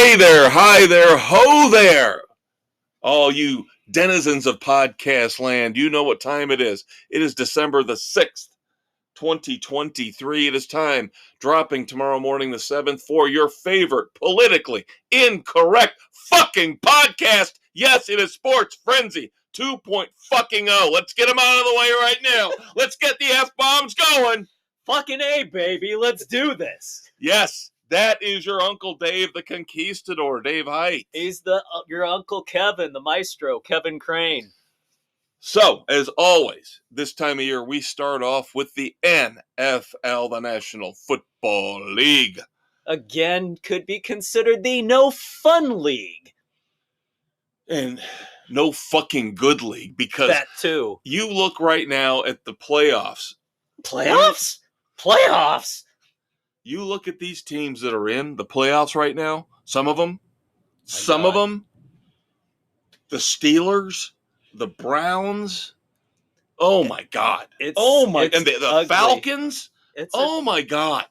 Hey there, hi there, ho there. All you denizens of podcast land, you know what time it is. It is December the 6th, 2023. It is time, dropping tomorrow morning the 7th, for your favorite politically incorrect fucking podcast. Yes, it is Sports Frenzy 2.0. Let's get them out of the way right now. Let's get the F-bombs going. Fucking A, baby. Let's do this. Yes. That is your Uncle Dave, the Conquistador, Dave Height. He's your Uncle Kevin, the maestro, Kevin Crane. So, as always, this time of year, we start off with the NFL, the National Football League. Again, could be considered the no fun league. And no fucking good league, because that too. You look right now at the playoffs. Playoffs? Playoffs? You look at these teams that are in the playoffs right now, some of them, the Steelers, the Browns, oh my God. And the Falcons, my God.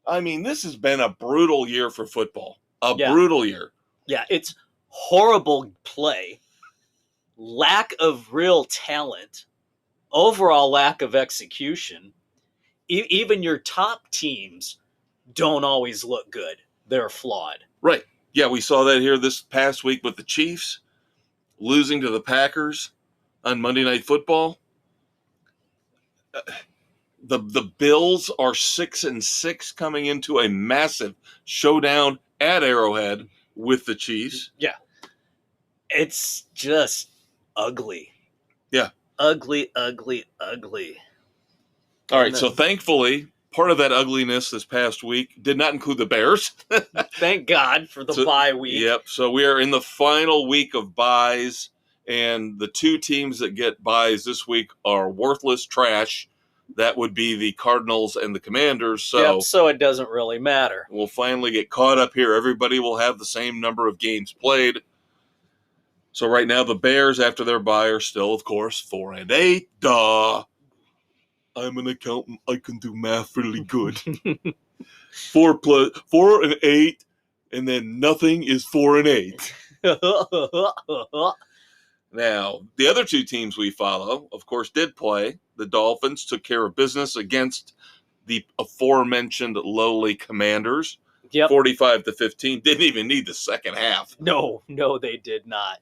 I mean, this has been a brutal year for football, brutal year. Yeah, it's horrible play, lack of real talent, overall lack of execution. Even your top teams don't always look good. They're flawed. Right. Yeah, we saw that here this past week with the Chiefs losing to the Packers on Monday Night Football. The Bills are 6-6 coming into a massive showdown at Arrowhead with the Chiefs. Yeah. It's just ugly. Yeah. Ugly, ugly, ugly. All right, so thankfully, part of that ugliness this past week did not include the Bears. Thank God for the bye week. Yep, so we are in the final week of byes, and the two teams that get byes this week are worthless trash. That would be the Cardinals and the Commanders. So it doesn't really matter. We'll finally get caught up here. Everybody will have the same number of games played. So right now, the Bears, after their bye, are still, of course, 4-8. Duh. I'm an accountant. I can do math really good. 4 and 8, and then nothing is 4 and 8. Now, the other two teams we follow, of course, did play. The Dolphins took care of business against the aforementioned lowly Commanders. Yep. 45-15. Didn't even need the second half. No, they did not.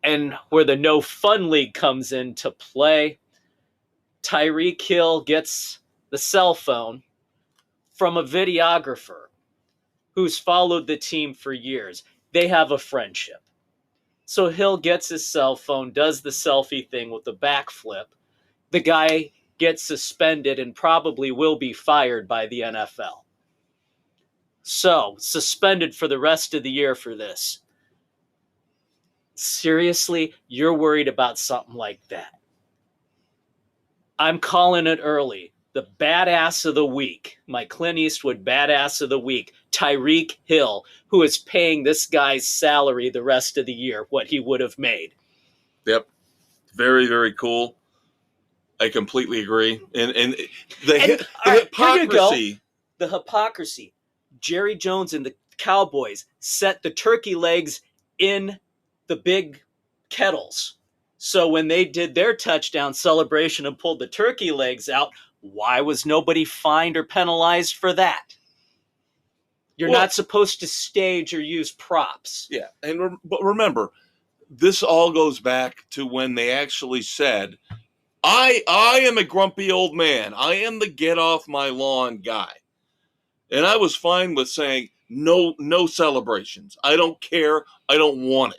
And where the no fun league comes into play, Tyreek Hill gets the cell phone from a videographer who's followed the team for years. They have a friendship. So Hill gets his cell phone, does the selfie thing with the backflip. The guy gets suspended and probably will be fired by the NFL. So, suspended for the rest of the year for this. Seriously, you're worried about something like that? I'm calling it early. The badass of the week, my Clint Eastwood badass of the week, Tyreek Hill, who is paying this guy's salary the rest of the year, what he would have made. Yep. Very, very cool. I completely agree. And the hypocrisy. The hypocrisy. Jerry Jones and the Cowboys set the turkey legs in the big kettles. So when they did their touchdown celebration and pulled the turkey legs out, why was nobody fined or penalized for that? You're not supposed to stage or use props. Yeah, but remember, this all goes back to when they actually said, I am a grumpy old man. I am the get off my lawn guy. And I was fine with saying, no celebrations. I don't care. I don't want it.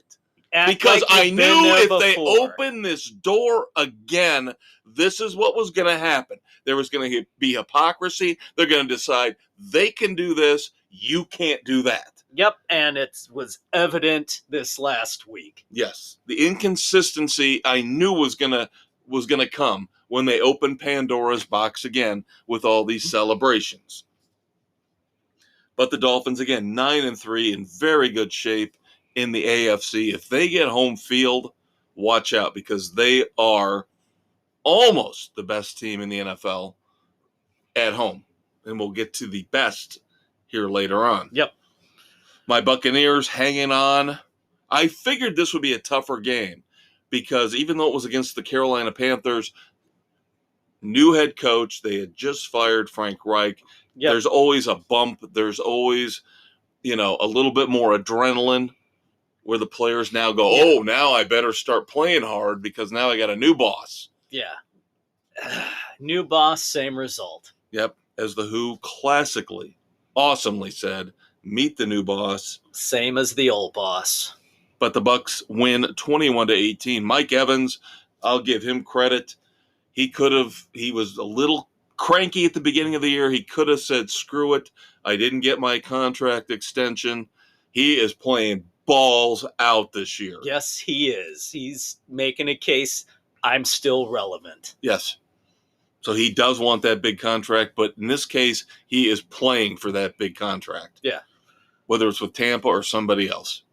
Because I knew if they open this door again, this is what was going to happen. There was going to be hypocrisy. They're going to decide they can do this. You can't do that. Yep, and it was evident this last week. Yes, the inconsistency I knew was going to come when they opened Pandora's box again with all these celebrations. But the Dolphins, again, 9-3, in very good shape in the AFC. If they get home field, watch out, because they are almost the best team in the NFL at home. And we'll get to the best here later on. Yep. My Buccaneers hanging on. I figured this would be a tougher game because even though it was against the Carolina Panthers, new head coach, they had just fired Frank Reich. Yep. There's always a bump. There's always, a little bit more adrenaline where the players now go, oh, now I better start playing hard because now I got a new boss. Yeah. New boss, same result. Yep. As the Who classically, awesomely said, meet the new boss. Same as the old boss. But the Bucs win 21-18. Mike Evans, I'll give him credit. He was a little cranky at the beginning of the year. He could have said, screw it. I didn't get my contract extension. He is playing balls out this year. Yes, he is. He's making a case. I'm still relevant. Yes. So he does want that big contract, but in this case, he is playing for that big contract. Yeah. Whether it's with Tampa or somebody else.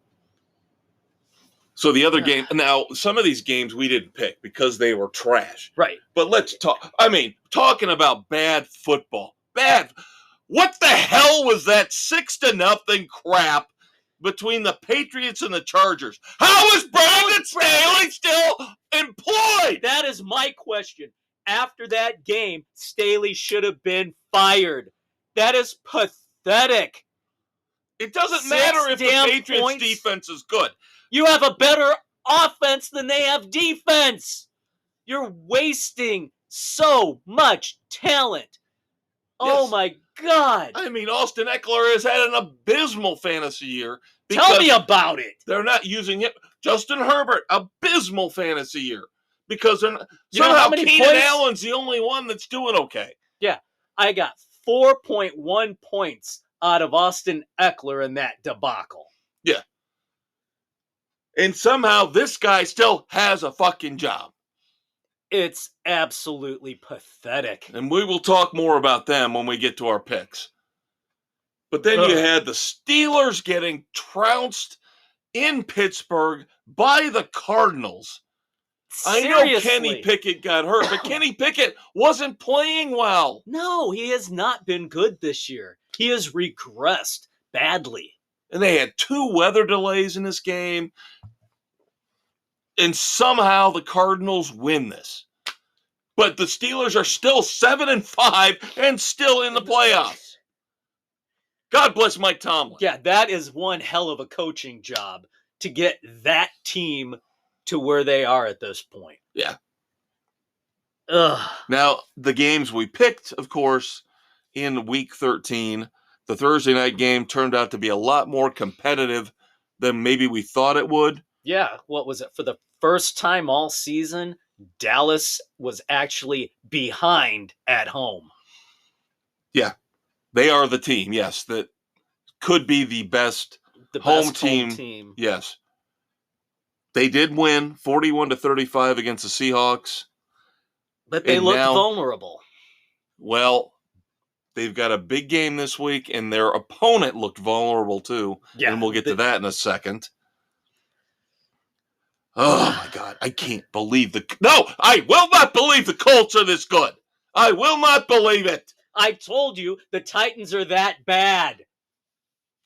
So the other game, now some of these games we didn't pick because they were trash. Right. But let's talk, talking about bad football. What the hell was that 6-0 crap between the Patriots and the Chargers? How is Brandon Staley still employed? That is my question. After that game, Staley should have been fired. That is pathetic. It doesn't matter if the Patriots defense is good. You have a better offense than they have defense. You're wasting so much talent. Yes. Oh, my God. Austin Eckler has had an abysmal fantasy year. Tell me about it. They're not using him. Justin Herbert, abysmal fantasy year. Because they're not, somehow Keenan Allen's the only one that's doing okay. Yeah, I got 4.1 points out of Austin Eckler in that debacle. Yeah. And somehow this guy still has a fucking job. It's absolutely pathetic. And we will talk more about them when we get to our picks. But then you had the Steelers getting trounced in Pittsburgh by the Cardinals. Seriously. I know Kenny Pickett got hurt, but Kenny Pickett wasn't playing well. No, he has not been good this year. He has regressed badly. And they had 2 weather delays in this game. And somehow the Cardinals win this. But the Steelers are still 7-5 and still in the playoffs. God bless Mike Tomlin. Yeah, that is one hell of a coaching job to get that team to where they are at this point. Yeah. Ugh. Now, the games we picked, of course, in Week 13, the Thursday night game turned out to be a lot more competitive than maybe we thought it would. Yeah, what was it? For the first time all season, Dallas was actually behind at home. Yeah, they are the team, yes, that could be the best home team. Yes. They did win 41-35 against the Seahawks. But they looked vulnerable. Well, they've got a big game this week, and their opponent looked vulnerable too. Yeah, and we'll get to that in a second. Oh, my God. I can't believe I will not believe the Colts are this good. I will not believe it. I told you the Titans are that bad.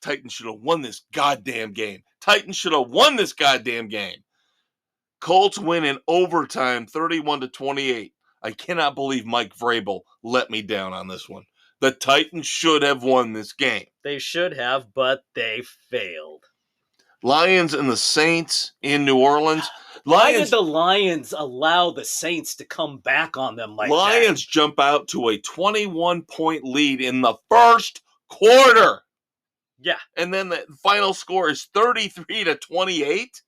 Titans should have won this goddamn game. Titans should have won this goddamn game. Colts win in overtime, 31-28. I cannot believe Mike Vrabel let me down on this one. The Titans should have won this game. They should have, but they failed. Lions and the Saints in New Orleans. Why did the Lions allow the Saints to come back on them like that? Lions jump out to a 21-point lead in the first quarter. Yeah. And then the final score is 33-28.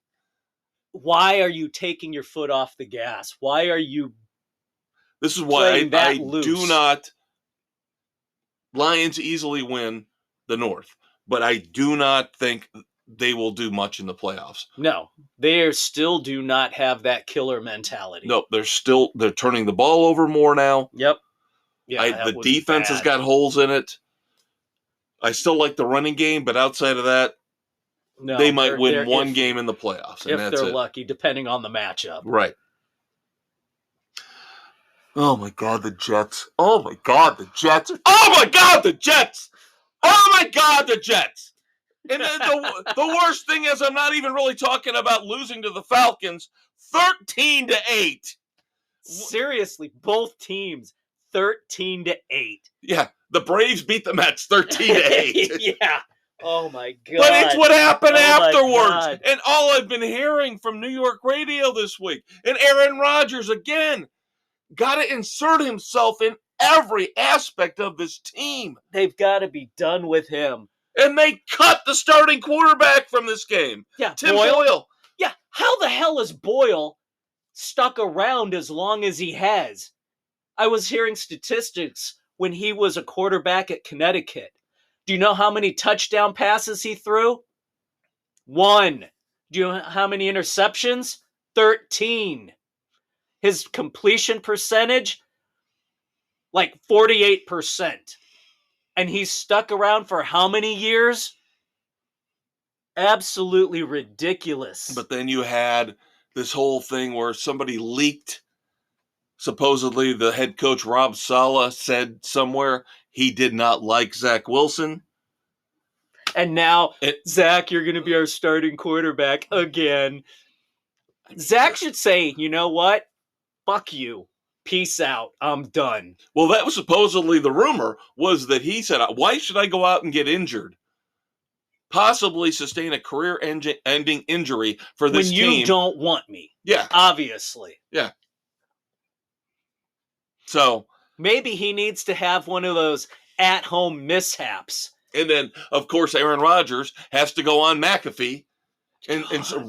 Why are you taking your foot off the gas? Why are you This is why I do not. Lions easily win the North, but I do not think they will do much in the playoffs. No, they still do not have that killer mentality. No, they're turning the ball over more now. Yep. Yeah, the defense has got holes in it. I still like the running game, but outside of that, they might win one game in the playoffs. And if they're lucky, depending on the matchup. Right. Oh, my God, the Jets. Oh, my God, the Jets. Oh, my God, the Jets. Oh, my God, the Jets. And the worst thing is I'm not even really talking about losing to the Falcons 13-8. Seriously, both teams 13-8. Yeah, the Braves beat the Mets 13-8. Yeah. Oh my God. But it's what happened Oh my afterwards. God. And all I've been hearing from New York radio this week, and Aaron Rodgers again, got to insert himself in every aspect of this team. They've got to be done with him. And they cut the starting quarterback from this game. Yeah, Tim Boyle. Yeah, how the hell is Boyle stuck around as long as he has? I was hearing statistics when he was a quarterback at Connecticut. Do you know how many touchdown passes he threw? 1. Do you know how many interceptions? 13. His completion percentage? Like 48%. And he's stuck around for how many years? Absolutely ridiculous. But then you had this whole thing where somebody leaked. Supposedly, the head coach, Rob Saleh, said somewhere he did not like Zach Wilson. And now, Zach, you're going to be our starting quarterback again. Zach should say, you know what? Fuck you. Peace out. I'm done. Well, that was supposedly the rumor, was that he said, why should I go out and get injured? Possibly sustain a career-ending injury for this team. When you don't want me. Yeah. Obviously. Yeah. So maybe he needs to have one of those at-home mishaps. And then, of course, Aaron Rodgers has to go on McAfee and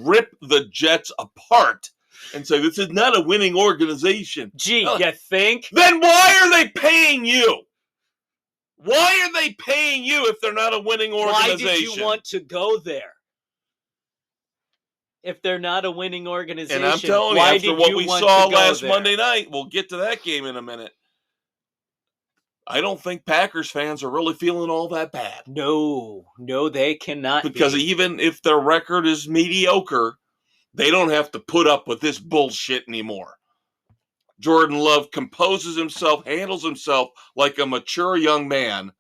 rip the Jets apart and say, this is not a winning organization. Gee, you think? Then why are they paying you? Why are they paying you if they're not a winning organization? Why did you want to go there? If they're not a winning organization, and I'm telling you, after what we saw last Monday night, we'll get to that game in a minute. I don't think Packers fans are really feeling all that bad. No, they cannot. Because even if their record is mediocre, they don't have to put up with this bullshit anymore. Jordan Love composes himself, handles himself like a mature young man.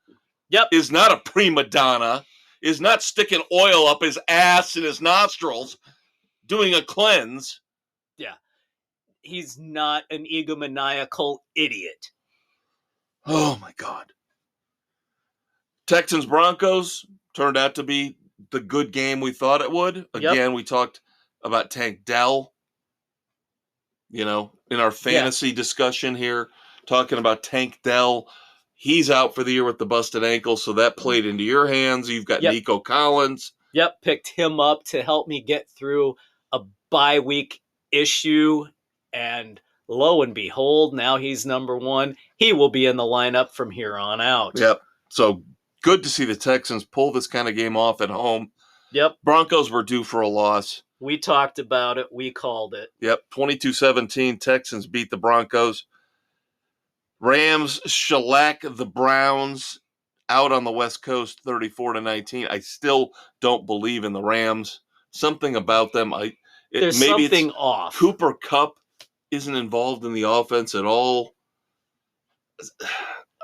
Yep. Is not a prima donna. Is not sticking oil up his ass and his nostrils. Doing a cleanse. Yeah. He's not an egomaniacal idiot. Oh, my God. Texans-Broncos turned out to be the good game we thought it would. Again, we talked about Tank Dell, in our fantasy discussion here, talking about Tank Dell. He's out for the year with the busted ankle, so that played into your hands. You've got Nico Collins. Yep, picked him up to help me get through a bye week issue, and lo and behold, now he's number one. He will be in the lineup from here on out. Yep. So good to see the Texans pull this kind of game off at home. Yep. Broncos were due for a loss. We talked about it. We called it. Yep. 22-17, Texans beat the Broncos. Rams shellac the Browns out on the West Coast 34-19. I still don't believe in the Rams. Something about them. There's something off. Cooper Kupp isn't involved in the offense at all.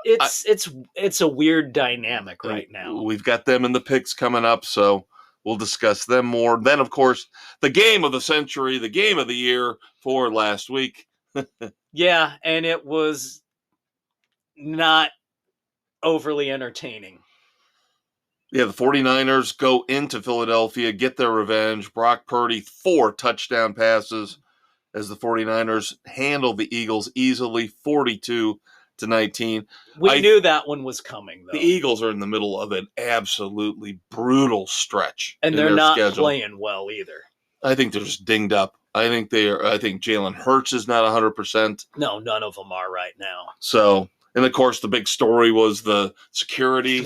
It's a weird dynamic right now. We've got them in the picks coming up, so we'll discuss them more. Then, of course, the game of the century, the game of the year for last week. Yeah, and it was not overly entertaining. Yeah, the 49ers go into Philadelphia, get their revenge. Brock Purdy, 4 touchdown passes as the 49ers handle the Eagles easily, 42-19. We knew that one was coming, though. The Eagles are in the middle of an absolutely brutal stretch. And they're not playing well either. I think they're just dinged up. I think Jalen Hurts is not 100%. No, none of them are right now. So... And, of course, the big story was the security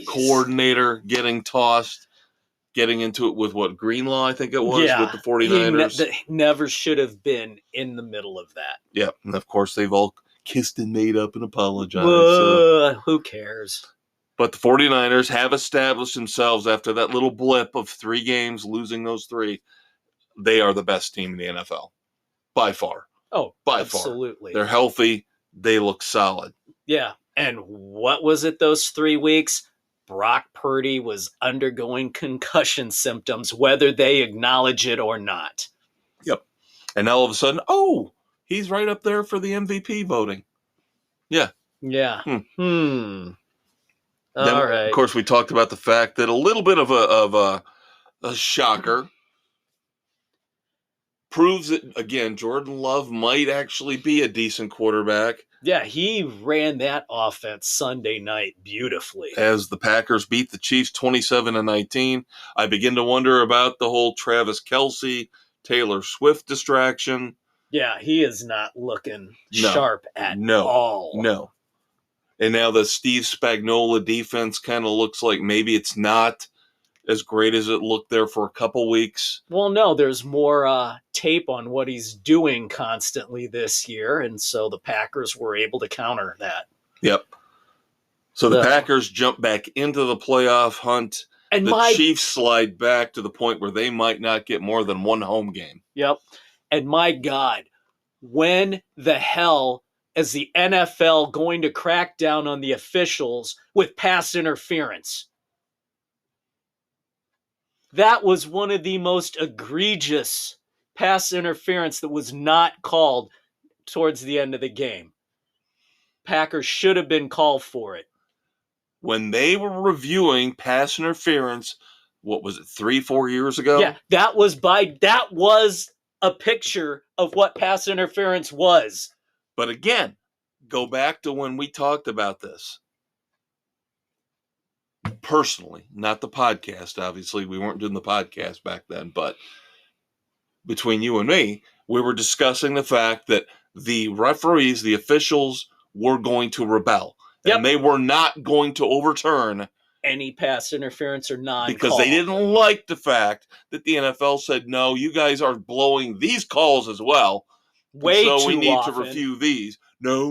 coordinator getting tossed, getting into it with Greenlaw, I think it was, with the 49ers. He never should have been in the middle of that. Yeah, and, of course, they've all kissed and made up and apologized. Who cares? But the 49ers have established themselves after that little blip of 3 games, losing those 3. They are the best team in the NFL, by far. Oh, by absolutely. Far. They're healthy. They look solid. Yeah, and what was it those 3 weeks? Brock Purdy was undergoing concussion symptoms, whether they acknowledge it or not. Yep. And now all of a sudden, oh, he's right up there for the MVP voting. Yeah. Yeah. Then, All right. Of course, we talked about the fact that a little bit of a shocker proves that, again, Jordan Love might actually be a decent quarterback. Yeah, he ran that offense Sunday night beautifully. As the Packers beat the Chiefs 27-19, I begin to wonder about the whole Travis Kelce, Taylor Swift distraction. Yeah, he is not looking sharp at all. No. And now the Steve Spagnuolo defense kind of looks like maybe it's not as great as it looked there for a couple weeks. Well, no, there's more tape on what he's doing constantly this year, and so the Packers were able to counter that. Yep. So the Packers jump back into the playoff hunt, and the Chiefs slide back to the point where they might not get more than one home game. Yep. And my God, when the hell is the NFL going to crack down on the officials with pass interference? That was one of the most egregious pass interference that was not called towards the end of the game. Packers should have been called for it. When they were reviewing pass interference, what was it, 3-4 years ago? Yeah, that was a picture of what pass interference was. But again, go back to when we talked about this. Personally, not the podcast, obviously. We weren't doing the podcast back then, but between you and me, we were discussing the fact that the referees, the officials, were going to rebel. Yep. And they were not going to overturn any pass interference or non-call. Because they didn't like the fact that the NFL said, no, you guys are blowing these calls as well. Way too often. So we need to review these. No,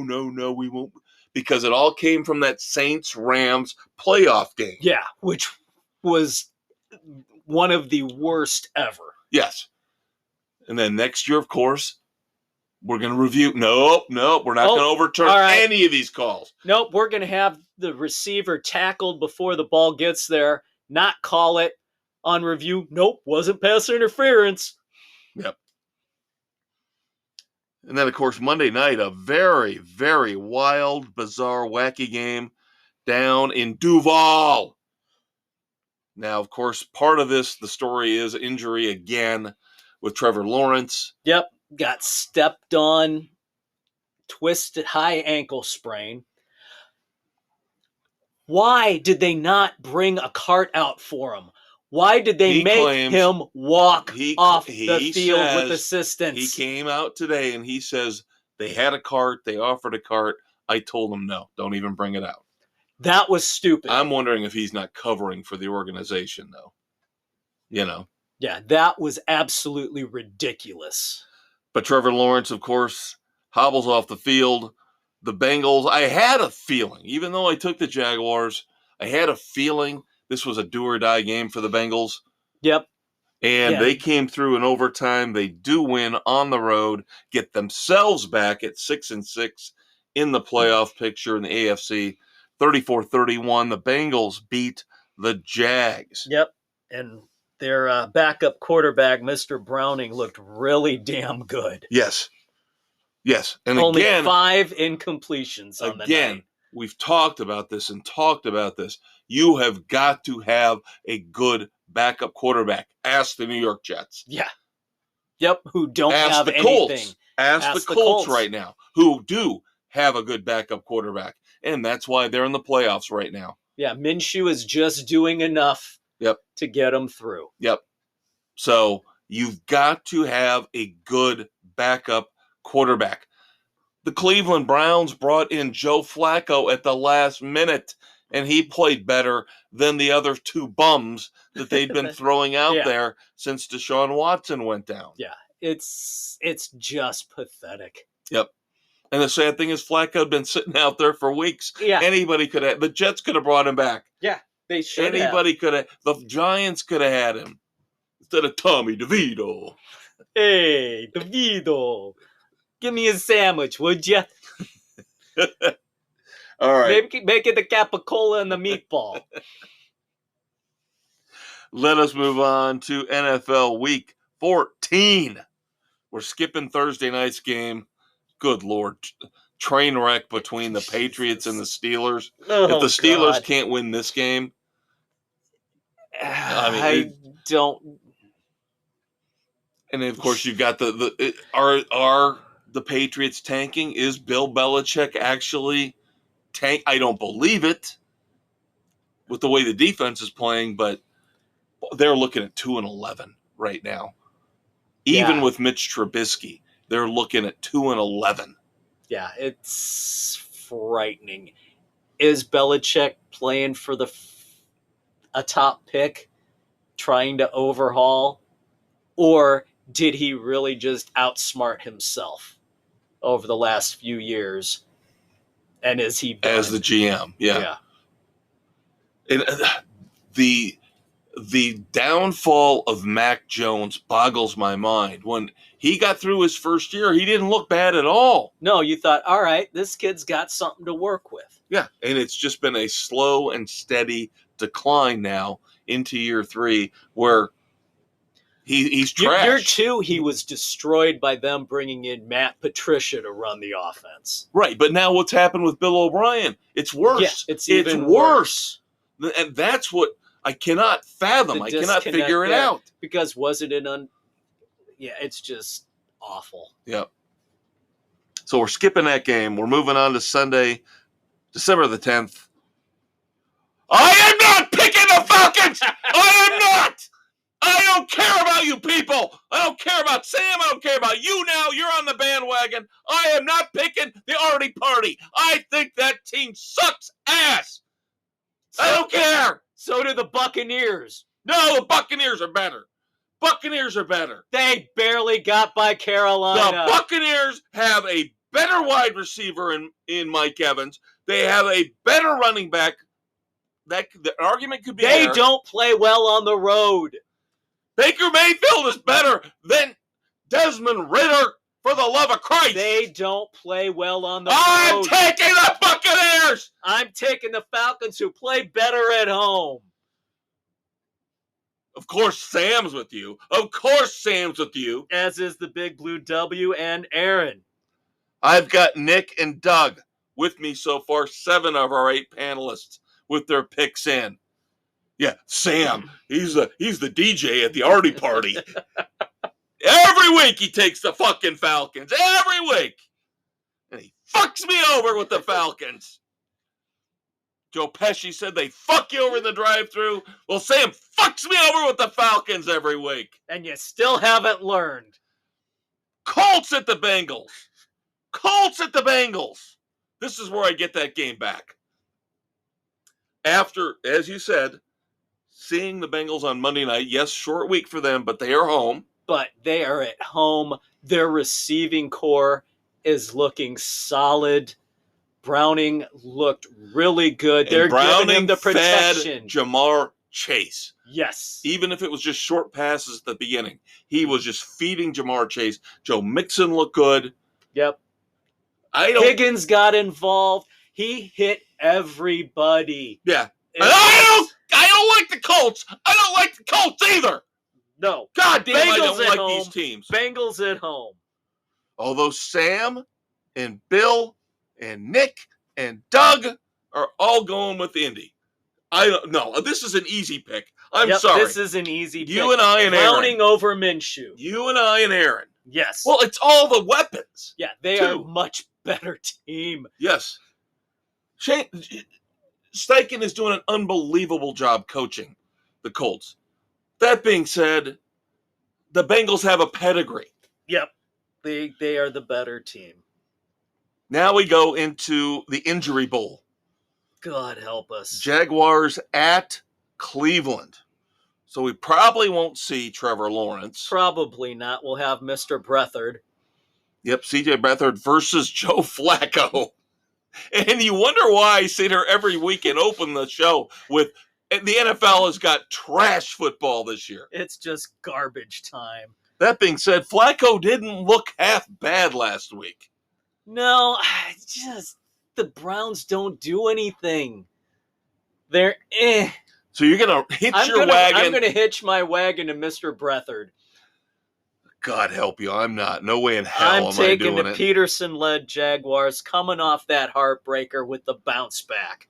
we won't. Because it all came from that Saints-Rams playoff game. Yeah, which was one of the worst ever. Yes. And then next year, of course, we're going to review. Nope, we're not going to overturn any of these calls. Nope, we're going to have the receiver tackled before the ball gets there, not call it on review. Nope, wasn't pass interference. Yep. And then, of course, Monday night, a very, very wild, bizarre, wacky game down in Duval. Now, of course, part of this, the story is injury again with Trevor Lawrence. Yep, got stepped on, twisted high ankle sprain. Why did they not bring a cart out for him? Why did they make him walk off the field with assistance? He came out today and he says they had a cart, they offered a cart. I told him no, don't even bring it out. That was stupid. I'm wondering if he's not covering for the organization, though. You know. Yeah, that was absolutely ridiculous. But Trevor Lawrence, of course, hobbles off the field. The Bengals, I had a feeling, even though I took the Jaguars, I had a feeling this was a do-or-die game for the Bengals. Yep. And they came through in overtime. They do win on the road, get themselves back at 6-6 in the playoff picture in the AFC. 34-31, the Bengals beat the Jags. Yep. And their backup quarterback, Mr. Browning, looked really damn good. Yes. And only again, 5 incompletions on the night. We've talked about this. You have got to have a good backup quarterback. Ask the New York Jets. Yeah. Yep, who don't have anything. Colts. Ask the Colts right now, who do have a good backup quarterback. And that's why they're in the playoffs right now. Yeah, Minshew is just doing enough to get them through. Yep. So you've got to have a good backup quarterback. The Cleveland Browns brought in Joe Flacco at the last minute, and he played better than the other 2 bums that they'd been throwing out there since Deshaun Watson went down. Yeah, it's just pathetic. Yep. And the sad thing is Flacco had been sitting out there for weeks. Yeah. Anybody could have. The Jets could have brought him back. Yeah, they should Anybody could have. The Giants could have had him instead of Tommy DeVito. Hey, DeVito. Give me a sandwich, would you? All right. Make it the capicola and the meatball. Let us move on to NFL Week 14. We're skipping Thursday night's game. Good Lord. Train wreck between the Patriots and the Steelers. Oh, if the Steelers God. can't win this game, I don't. and of course you've got are the Patriots tanking? Is Bill Belichick actually tank? I don't believe it with the way the defense is playing, but they're looking at 2-11 right now. Even with Mitch Trubisky, they're looking at 2-11. Yeah, it's frightening. Is Belichick playing for a top pick, trying to overhaul, or did he really out outsmart himself over the last few years? And is he done? As the GM? Yeah. And the downfall of Mac Jones boggles my mind. When he got through his first year, he didn't look bad at all. No, you thought, all right, this kid's got something to work with. Yeah, and it's just been a slow and steady decline now into year 3 where he's trash. Year 2, he was destroyed by them bringing in Matt Patricia to run the offense. Right, but now what's happened with Bill O'Brien? It's worse. Yeah, it's even worse. And that's what I cannot fathom. The I cannot figure it there, out. Because was it it's just awful. Yep. So we're skipping that game. We're moving on to Sunday, December the 10th. I am not picking the Falcons! I am not! I don't care about you people! I don't care about Sam! I don't care about you now! You're on the bandwagon! I am not picking the Artie Party! I think that team sucks ass! I don't care! So do the Buccaneers. No, the Buccaneers are better. Buccaneers are better. They barely got by Carolina. The Buccaneers have a better wide receiver in Mike Evans. They have a better running back. The argument could be they there. Don't play well on the road. Baker Mayfield is better than Desmond Ridder, for the love of Christ. They don't play well on the road. I'm taking the Buccaneers. I'm taking the Falcons, who play better at home. Of course, Sam's with you. As is the Big Blue W and Aaron. I've got Nick and Doug with me so far. 7 of our 8 panelists with their picks in. Yeah, Sam. He's the DJ at the Artie Party. Every week he takes the fucking Falcons. Every week. And he fucks me over with the Falcons. Joe Pesci said they fuck you over in the drive-thru. Well, Sam fucks me over with the Falcons every week. And you still haven't learned. Colts at the Bengals. This is where I get that game back. After, as you said, seeing the Bengals on Monday night, yes, short week for them, but they are home. But they are at home. Their receiving core is looking solid. Browning looked really good. They're giving him the protection. Fed Jamar Chase. Yes. Even if it was just short passes at the beginning, he was just feeding Jamar Chase. Joe Mixon looked good. Yep. Higgins got involved. He hit everybody. Yeah. I don't like the Colts. I don't like the Colts either. No. God damn, Bengals I don't like home. these teams. Bengals at home. Although Sam and Bill and Nick and Doug are all going with Indy. No, this is an easy pick. I'm sorry. This is an easy pick. You and I and Aaron. Browning over Minshew. You and I and Aaron. Yes. Well, it's all the weapons. Yeah, they are a much better team. Yes. Steichen is doing an unbelievable job coaching the Colts. That being said, the Bengals have a pedigree. Yep. They are the better team. Now we go into the Injury Bowl. God help us. Jaguars at Cleveland. So we probably won't see Trevor Lawrence. Probably not. We'll have Mr. Brethard. Yep, C.J. Beathard versus Joe Flacco. And you wonder why I sit here every week and open the show with the NFL has got trash football this year. It's just garbage time. That being said, Flacco didn't look half bad last week. No, the Browns don't do anything. They're So you're going to hitch your wagon. I'm going to hitch my wagon to Mr. Brethard. God help you. I'm not. No way in hell I'm am I taking doing the it. Peterson-led Jaguars coming off that heartbreaker with the bounce back.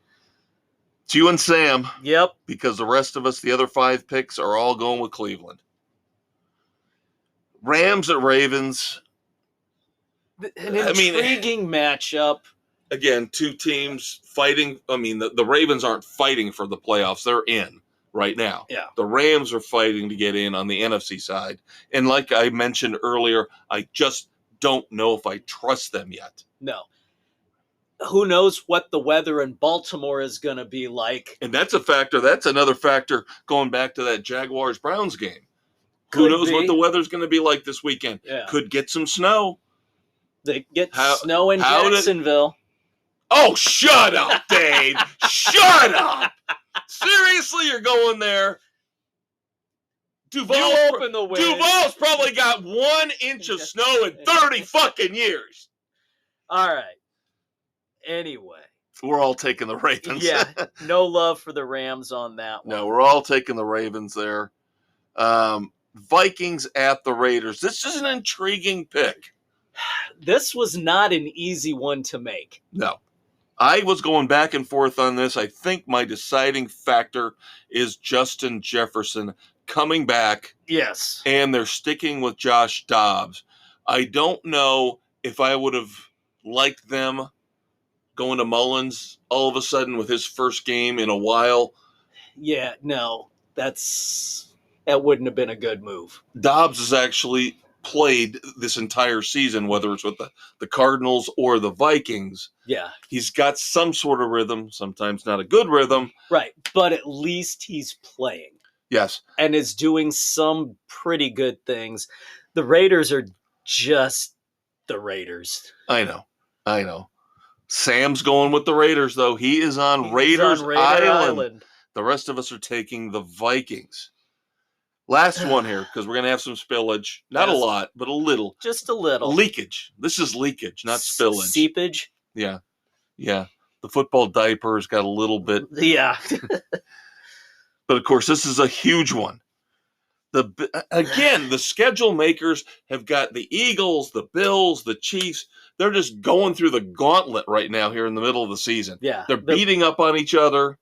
It's you and Sam. Yep. Because the rest of us, the other 5 picks, are all going with Cleveland. Rams at Ravens. An intriguing matchup. Again, 2 teams fighting. I mean, the Ravens aren't fighting for the playoffs. They're in right now. Yeah. The Rams are fighting to get in on the NFC side. And like I mentioned earlier, I just don't know if I trust them yet. No. Who knows what the weather in Baltimore is going to be like. And that's a factor. That's another factor going back to that Jaguars-Browns game. Who knows what the weather's going to be like this weekend? Yeah. Could get some snow. They get snow in Jacksonville. Oh, shut up, Dave. Shut up. Seriously, you're going there? Duval's probably got 1 inch of snow in 30 fucking years. All right. Anyway. We're all taking the Ravens. Yeah. No love for the Rams on that one. No, we're all taking the Ravens there. Vikings at the Raiders. This is an intriguing pick. This was not an easy one to make. No. I was going back and forth on this. I think my deciding factor is Justin Jefferson coming back. Yes. And they're sticking with Josh Dobbs. I don't know if I would have liked them going to Mullins all of a sudden with his first game in a while. Yeah, no. That wouldn't have been a good move. Dobbs has actually played this entire season, whether it's with the Cardinals or the Vikings. Yeah. He's got some sort of rhythm, sometimes not a good rhythm. Right, but at least he's playing. Yes. And is doing some pretty good things. The Raiders are just the Raiders. I know. Sam's going with the Raiders, though. He is on Raiders Island. The rest of us are taking the Vikings. Last one here, because we're going to have some spillage. Not a lot, but a little. Just a little. Leakage. This is leakage, not spillage. Seepage? Yeah. The football diaper's got a little bit. Yeah. But, of course, this is a huge one. The schedule makers have got the Eagles, the Bills, the Chiefs. They're just going through the gauntlet right now here in the middle of the season. Yeah. They're beating up on each other.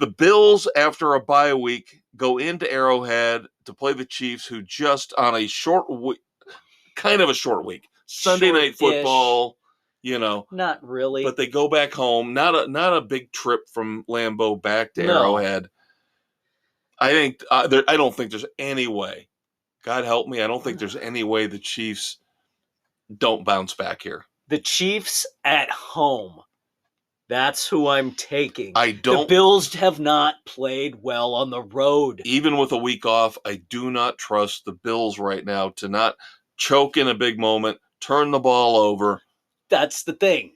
The Bills, after a bye week, go into Arrowhead to play the Chiefs, who just on a short week, kind of a short week, Sunday Night Football, Not really. But they go back home. Not a big trip from Lambeau back to Arrowhead. I don't think there's any way. God help me. I don't think there's any way the Chiefs don't bounce back here. The Chiefs at home. That's who I'm taking. The Bills have not played well on the road. Even with a week off, I do not trust the Bills right now to not choke in a big moment, turn the ball over. That's the thing.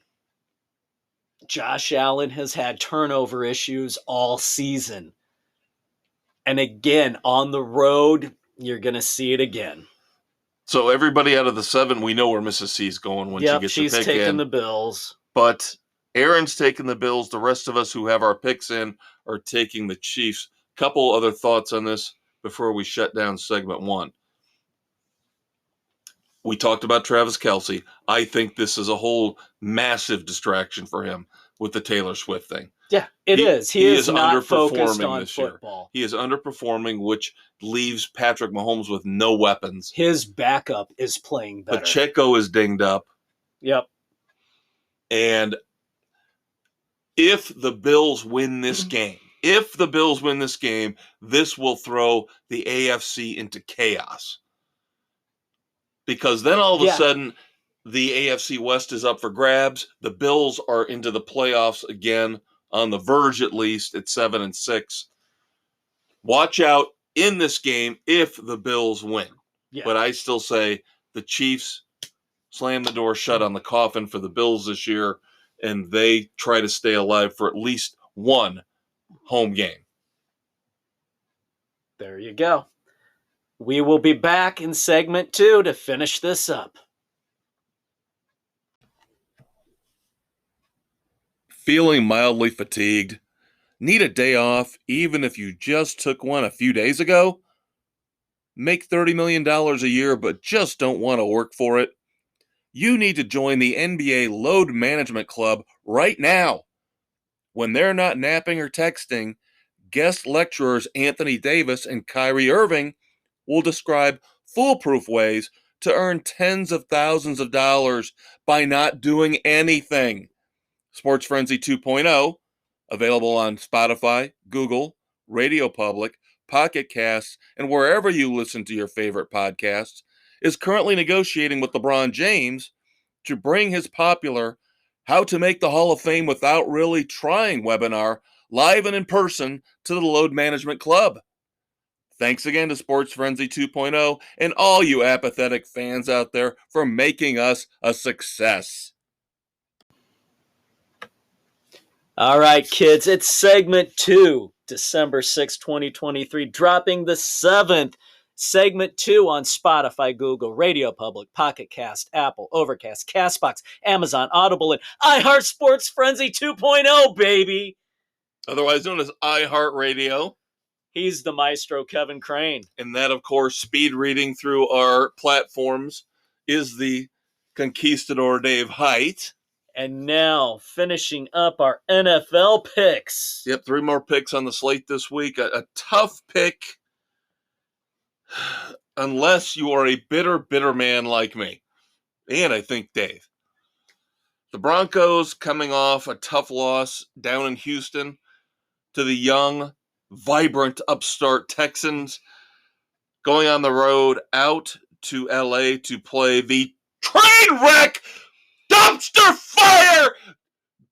Josh Allen has had turnover issues all season. And again, on the road, you're going to see it again. So everybody out of the 7, we know where Mrs. C's going when she gets the pick in. She's taking the Bills. But Aaron's taking the Bills. The rest of us who have our picks in are taking the Chiefs. Couple other thoughts on this before we shut down segment 1. We talked about Travis Kelce. I think this is a whole massive distraction for him with the Taylor Swift thing. Yeah, it is. He is not focused on this football. Year. He is underperforming, which leaves Patrick Mahomes with no weapons. His backup is playing better. Pacheco is dinged up. Yep. And if the Bills win this game, this will throw the AFC into chaos. Because then all of a sudden, the AFC West is up for grabs. The Bills are into the playoffs again, on the verge at least, at 7-6. Watch out in this game if the Bills win. Yeah. But I still say the Chiefs slam the door shut on the coffin for the Bills this year, and they try to stay alive for at least one home game. There you go. We will be back in segment 2 to finish this up. Feeling mildly fatigued? Need a day off even if you just took one a few days ago? Make $30 million a year but just don't want to work for it? You need to join the NBA Load Management Club right now. When they're not napping or texting, guest lecturers Anthony Davis and Kyrie Irving will describe foolproof ways to earn tens of thousands of dollars by not doing anything. Sports Frenzy 2.0, available on Spotify, Google, Radio Public, Pocket Casts, and wherever you listen to your favorite podcasts, is currently negotiating with LeBron James to bring his popular How to Make the Hall of Fame Without Really Trying webinar live and in person to the Load Management Club. Thanks again to Sports Frenzy 2.0 and all you apathetic fans out there for making us a success. All right, kids, it's segment 2, December 6, 2023, dropping the 7th. Segment 2 on Spotify, Google, Radio Public, Pocket Cast, Apple, Overcast, Castbox, Amazon, Audible, and iHeart Sports Frenzy 2.0, baby. Otherwise known as iHeartRadio. He's the maestro, Kevin Crane. And that, of course, speed reading through our platforms is the conquistador Dave Height. And now, finishing up our NFL picks. Yep, 3 more picks on the slate this week. A tough pick, unless you are a bitter man like me. And I think Dave. The Broncos coming off a tough loss down in Houston to the young, vibrant, upstart Texans, going on the road out to LA to play the train wreck, dumpster fire,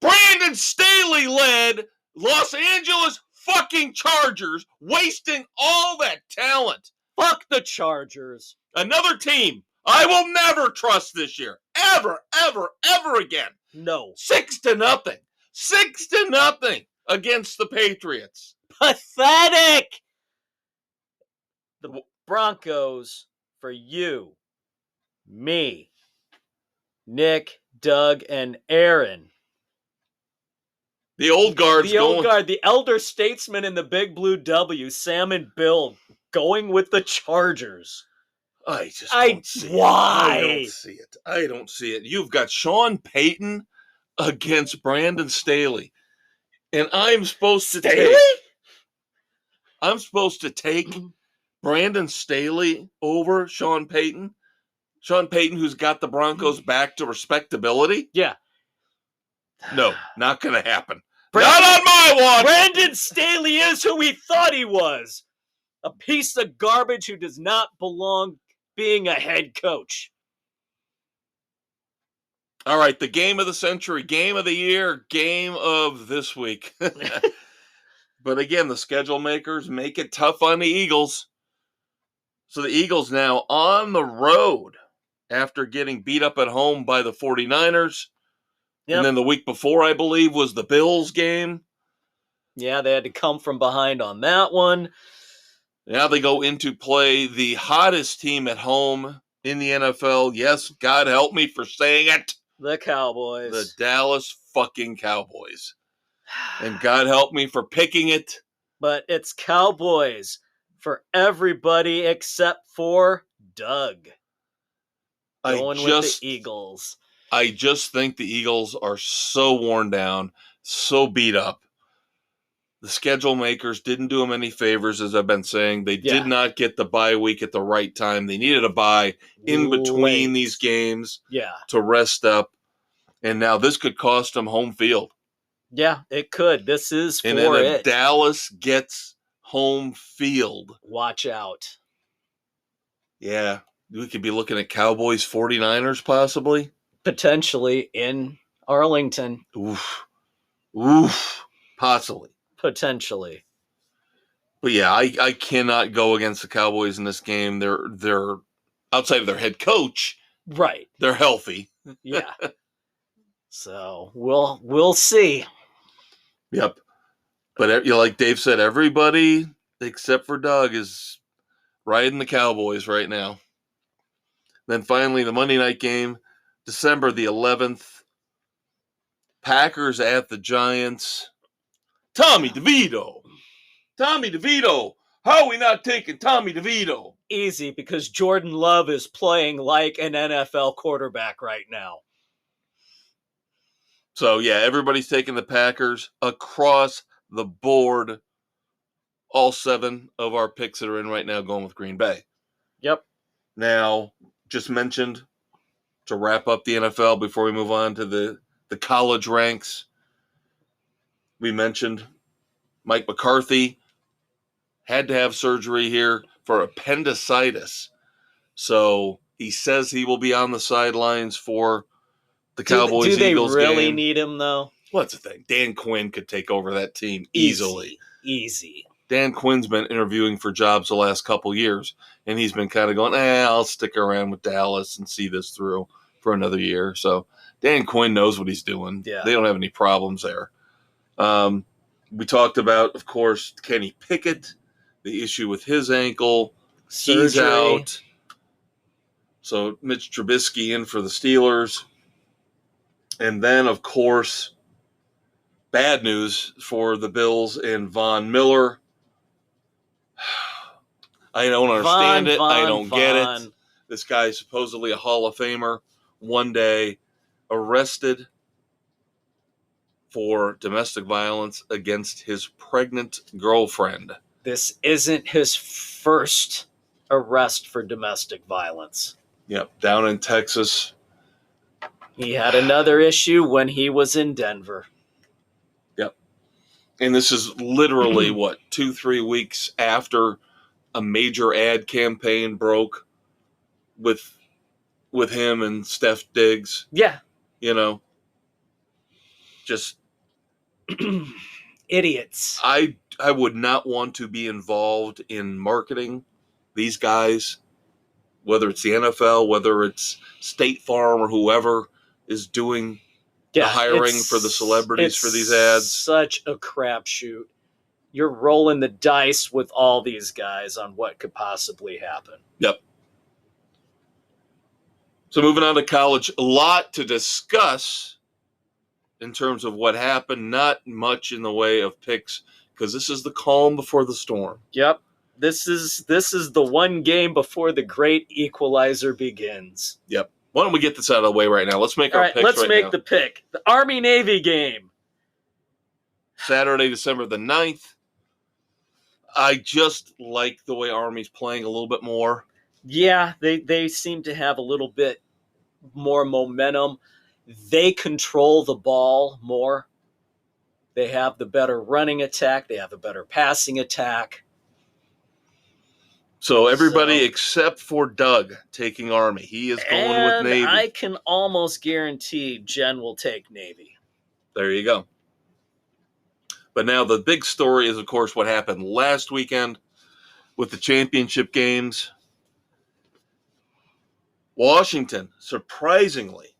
Brandon Staley led Los Angeles fucking Chargers, wasting all that talent. Fuck the Chargers. Another team I will never trust this year. Ever again. No. 6-0. 6-0 against the Patriots. Pathetic. The Broncos for you, me, Nick, Doug, and Aaron. The old guard's the old going. guard, the elder statesman in the big blue W, Sam and Bill, going with the Chargers. I just don't see why? it. I don't see it. You've got Sean Payton against Brandon Staley. And I'm supposed to take Brandon Staley over Sean Payton. Sean Payton, who's got the Broncos back to respectability. Yeah. No, not going to happen. Not on my watch. Brandon Staley is who he thought he was. A piece of garbage who does not belong being a head coach. All right, the game of the century, game of the year, game of this week. But again, the schedule makers make it tough on the Eagles. So the Eagles now on the road after getting beat up at home by the 49ers. Yep. And then the week before, I believe, was the Bills game. Yeah, they had to come from behind on that one. Now they go into play the hottest team at home in the NFL. Yes, God help me for saying it. The Cowboys. The Dallas fucking Cowboys. And God help me for picking it. But it's Cowboys for everybody except for Doug. Going with the Eagles. I just think the Eagles are so worn down, so beat up. The schedule makers didn't do them any favors, as I've been saying. They did not get the bye week at the right time. They needed a bye in between these games to rest up. And now this could cost them home field. Yeah, it could. This is for it. And then if Dallas gets home field, watch out. Yeah, we could be looking at Cowboys 49ers possibly. Potentially in Arlington. Oof. Possibly. Potentially. But yeah, I cannot go against the Cowboys in this game. They're outside of their head coach. Right. They're healthy. Yeah. So we'll see. Yep. But like Dave said, everybody except for Doug is riding the Cowboys right now. Then finally the Monday night game, December the 11th. Packers at the Giants. Tommy DeVito. Tommy DeVito. How are we not taking Tommy DeVito? Easy, because Jordan Love is playing like an NFL quarterback right now. So, yeah, everybody's taking the Packers across the board. All 7 of our picks that are in right now going with Green Bay. Yep. Now, just mentioned, to wrap up the NFL before we move on to the college ranks, we mentioned Mike McCarthy had to have surgery here for appendicitis. So he says he will be on the sidelines for the Cowboys-Eagles game. Do they really need him, though? What's the thing? Dan Quinn could take over that team easily. Easy. Dan Quinn's been interviewing for jobs the last couple years, and he's been kind of going, I'll stick around with Dallas and see this through for another year. So Dan Quinn knows what he's doing. Yeah. They don't have any problems there. We talked about, of course, Kenny Pickett, the issue with his ankle. Surgery. He's out. So Mitch Trubisky in for the Steelers. And then, of course, bad news for the Bills and Von Miller. I don't understand it. I don't get it. This guy is supposedly a Hall of Famer. One day arrested for domestic violence against his pregnant girlfriend. This isn't his first arrest for domestic violence. Yep, down in Texas. He had another issue when he was in Denver. Yep. And this is literally, 2-3 weeks after a major ad campaign broke with him and Steph Diggs. Yeah. Just idiots. I would not want to be involved in marketing these guys, whether it's the NFL, whether it's State Farm or whoever is doing the hiring for the celebrities for these ads. Such a crapshoot. You're rolling the dice with all these guys on what could possibly happen. Yep. So moving on to college, a lot to discuss in terms of what happened. Not much in the way of picks, because this is the calm before the storm. Yep. This is the one game before the great equalizer begins. Yep. Why don't we get this out of the way right now? Let's make our picks right now. Let's make the pick. The Army-Navy game. Saturday, December the 9th. I just like the way Army's playing a little bit more. Yeah, they seem to have a little bit more momentum. They control the ball more. They have the better running attack. They have a better passing attack. So everybody except for Doug taking Army. He is going with Navy. I can almost guarantee Jen will take Navy. There you go. But now the big story is, of course, what happened last weekend with the championship games. Washington, surprisingly,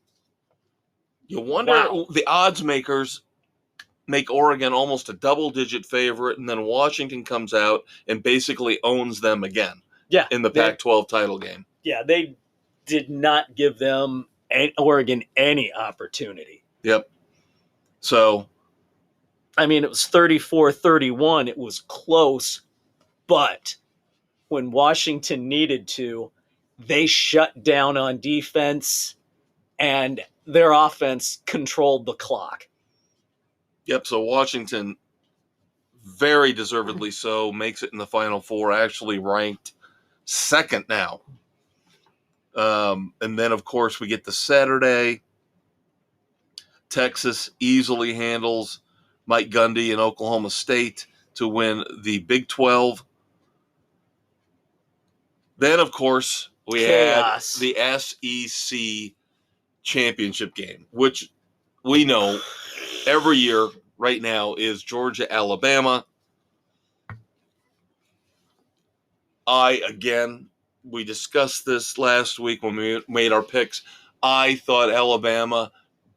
you wonder, the odds makers make Oregon almost a double-digit favorite, and then Washington comes out and basically owns them again in the Pac-12 title game. Yeah, they did not give them Oregon any opportunity. Yep. So, I mean, it was 34-31. It was close, but when Washington needed to, they shut down on defense, and their offense controlled the clock. Yep, so Washington, very deservedly so, makes it in the Final Four, actually ranked second now. And then, of course, we get the Saturday. Texas easily handles Mike Gundy and Oklahoma State to win the Big 12. Then, of course, we had the SEC championship game, which we know every year right now is Georgia, Alabama. We discussed this last week when we made our picks. I thought Alabama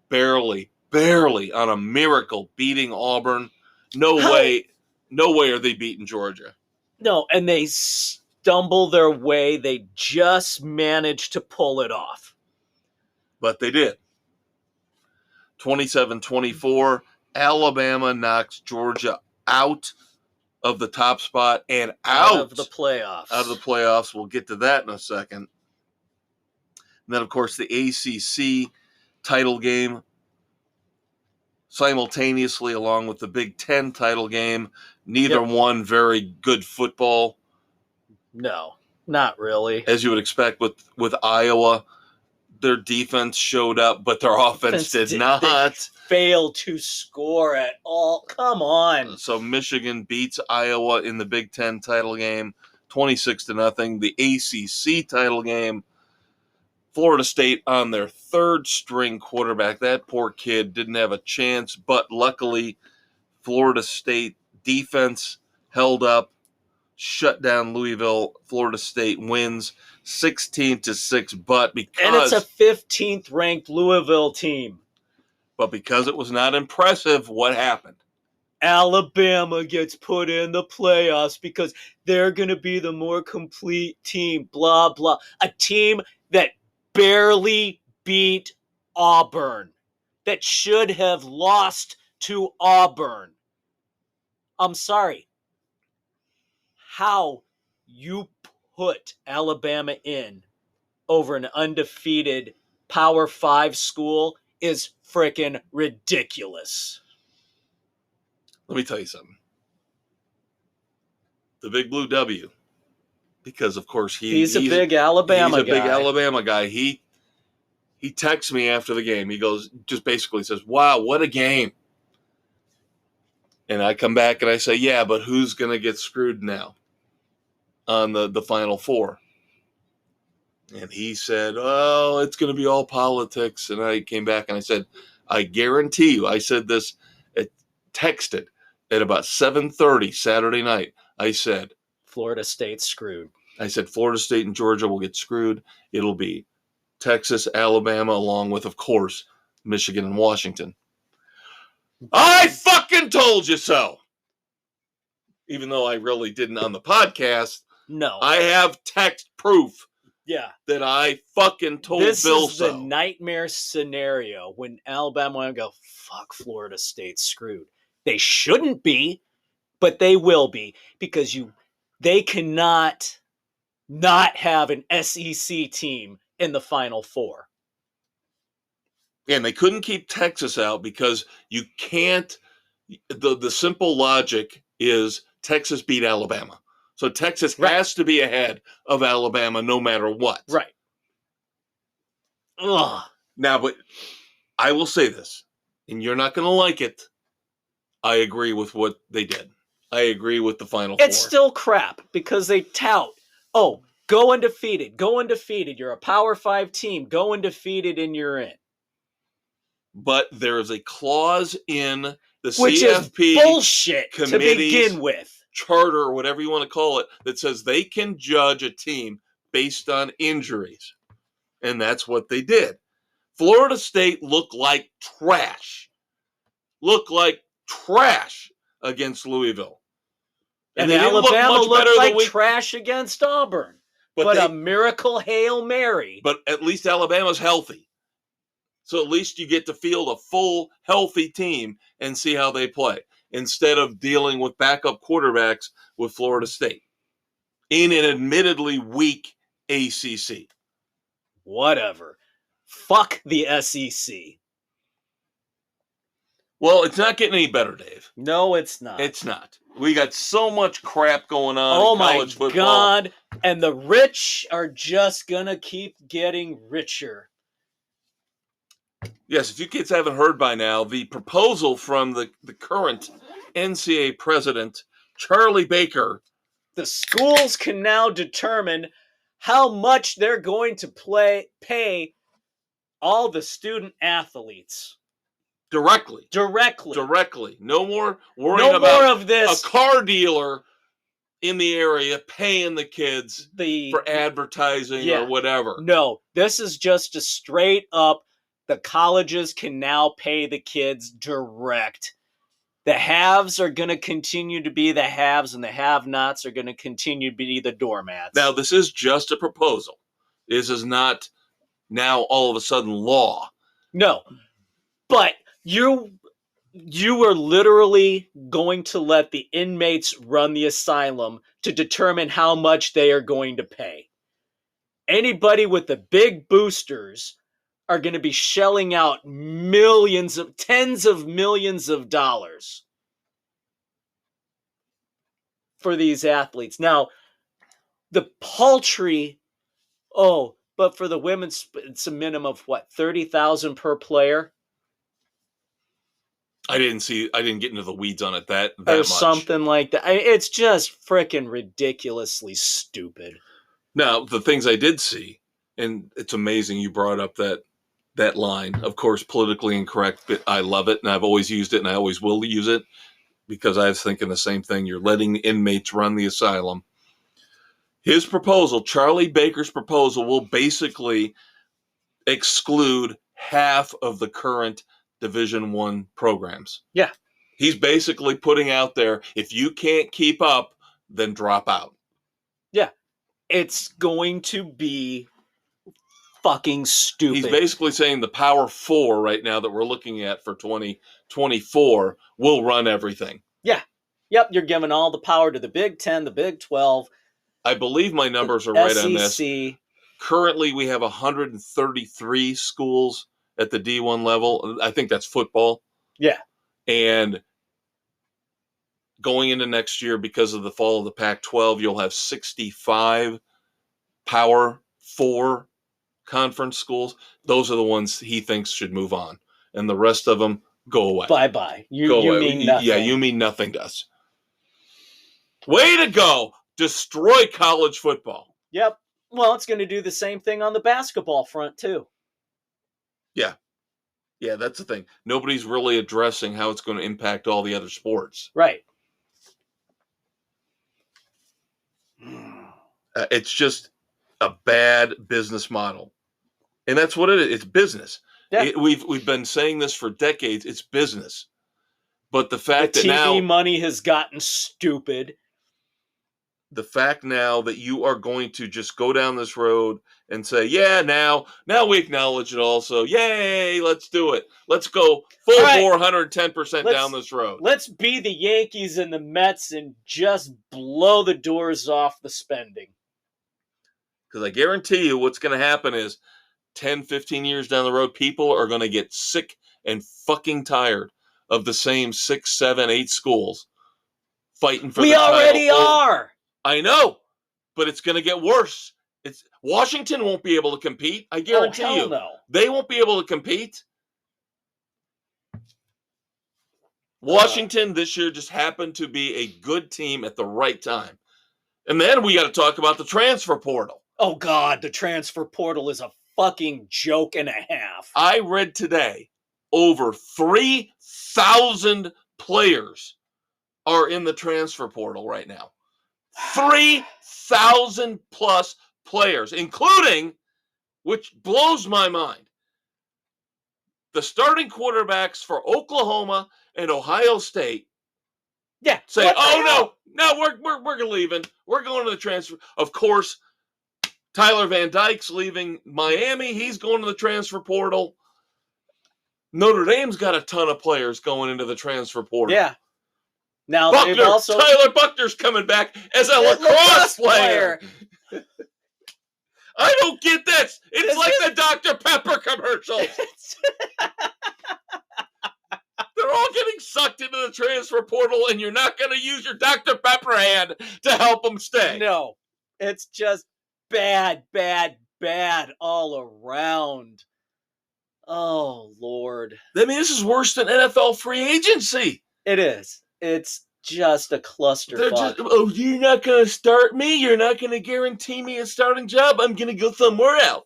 barely on a miracle beating Auburn. No way are they beating Georgia. No, and they stumble their way. They just managed to pull it off. But they did. 27-24. Alabama knocks Georgia out of the top spot and out of the playoffs. Out of the playoffs. We'll get to that in a second. And then, of course, the ACC title game simultaneously along with the Big Ten title game. Neither one very good football. No, not really. As you would expect with Iowa. Their defense showed up, but their offense did not. They failed to score at all. Come on. So Michigan beats Iowa in the Big Ten title game, 26-0. The ACC title game, Florida State on their third string quarterback. That poor kid didn't have a chance, but luckily Florida State defense held up, shut down Louisville. Florida State wins 16-6, but because and it's a 15th ranked Louisville team. But because it was not impressive, what happened? Alabama gets put in the playoffs because they're going to be the more complete team, blah, blah. A team that barely beat Auburn, that should have lost to Auburn. I'm sorry. How you put Alabama in over an undefeated Power 5 school is freaking ridiculous. Let me tell you something. The Big Blue W, because of course he's a big Alabama guy. Big Alabama guy. He texts me after the game. He goes, just basically says, "Wow, what a game!" And I come back and I say, "Yeah, but who's going to get screwed now on the Final Four?" And he said, "Oh, it's going to be all politics." And I came back and I said, "I guarantee you," I said this, texted at about 7:30 Saturday night. I said, Florida State's screwed. I said, Florida State and Georgia will get screwed. It'll be Texas, Alabama, along with, of course, Michigan and Washington. I fucking told you so. Even though I really didn't on the podcast. No. I have text proof. Yeah. That I fucking told Bill so. This is the nightmare scenario when Alabama want to go, fuck, Florida State's screwed. They shouldn't be, but they will be because they cannot not have an SEC team in the Final Four. And they couldn't keep Texas out because you can't. The simple logic is Texas beat Alabama. So Texas has to be ahead of Alabama no matter what. Right. Ugh. Now, but I will say this, and you're not going to like it. I agree with what they did. I agree with the Final Four. It's still crap because they tout, oh, go undefeated. Go undefeated. You're a Power 5 team. Go undefeated and you're in. But there is a clause in the Which CFP is bullshit to begin with. Charter or whatever you want to call it that says they can judge a team based on injuries. And that's what they did. Florida State looked like trash. Against Louisville. And Alabama looked like trash against Auburn. But a miracle Hail Mary. But at least Alabama's healthy. So at least you get to field a full, healthy team and see how they play, instead of dealing with backup quarterbacks with Florida State in an admittedly weak ACC. Whatever. Fuck the SEC. Well, it's not getting any better, Dave. No, it's not. It's not. We got so much crap going on in college football. Oh, my God. And the rich are just going to keep getting richer. Yes, if you kids haven't heard by now, the proposal from the current NCAA president, Charlie Baker. The schools can now determine how much they're going to pay all the student athletes. Directly. No more worrying about a car dealer in the area paying the kids for advertising or whatever. No, this is just a straight up, the colleges can now pay the kids direct. The haves are going to continue to be the haves, and the have-nots are going to continue to be the doormats. Now, this is just a proposal. This is not now all of a sudden law. No, but You are literally going to let the inmates run the asylum to determine how much they are going to pay. Anybody with the big boosters are going to be shelling out tens of millions of dollars for these athletes. Now, the paltry, but for the women's, it's a minimum of what, 30,000 per player? I didn't get into the weeds on it that Or much. something like that. It's just freaking ridiculously stupid. Now, the things I did see, and it's amazing you brought up that line. Of course, politically incorrect, but I love it, and I've always used it, and I always will use it, because I was thinking the same thing. You're letting the inmates run the asylum. His proposal, Charlie Baker's proposal, will basically exclude half of the current Division I programs. Yeah. He's basically putting out there, if you can't keep up, then drop out. Yeah. It's going to be fucking stupid. He's basically saying the Power Four right now that we're looking at for 2024 will run everything. Yeah. Yep, you're giving all the power to the Big 10, the Big 12. I believe my numbers are right on this. SEC. Currently, we have 133 schools at the D1 level. I think that's football. Yeah. And going into next year, because of the fall of the Pac-12, you'll have 65 Power 4 conference schools. Those are the ones he thinks should move on. And the rest of them, go away. Bye-bye. You mean nothing. Yeah, you mean nothing to us. Way to go. Destroy college football. Yep. Well, it's going to do the same thing on the basketball front, too. Yeah. Yeah, that's the thing. Nobody's really addressing how it's going to impact all the other sports. Right. It's just a bad business model. And that's what it is. It's business. Yeah. We've been saying this for decades. It's business. But the fact the that now TV money has gotten stupid. The fact now that you are going to just go down this road and say, yeah, now we acknowledge it also. Yay, let's do it. Let's go full bore 110% down this road. Let's be the Yankees and the Mets and just blow the doors off the spending. Because I guarantee you what's going to happen is 10, 15 years down the road, people are going to get sick and fucking tired of the same 6, 7, 8 schools fighting for the title. We already are. I know, but it's going to get worse. Washington won't be able to compete. I guarantee you. No. They won't be able to compete. Washington this year just happened to be a good team at the right time. And then we got to talk about the transfer portal. Oh, God, the transfer portal is a fucking joke and a half. I read today over 3,000 players are in the transfer portal right now. 3,000 plus players, including, which blows my mind, the starting quarterbacks for Oklahoma and Ohio State. Yeah. Say, we're leaving. We're going to the transfer. Of course, Tyler Van Dyke's leaving Miami. He's going to the transfer portal. Notre Dame's got a ton of players going into the transfer portal. Yeah. Now, Tyler Buckner's coming back as a lacrosse player. I don't get this. It's like the Dr. Pepper commercials. They're all getting sucked into the transfer portal, and you're not going to use your Dr. Pepper hand to help them stay. No, it's just bad all around. Oh, Lord. I mean, this is worse than NFL free agency. It is. It's just a clusterfuck. You're not going to start me? You're not going to guarantee me a starting job? I'm going to go somewhere else.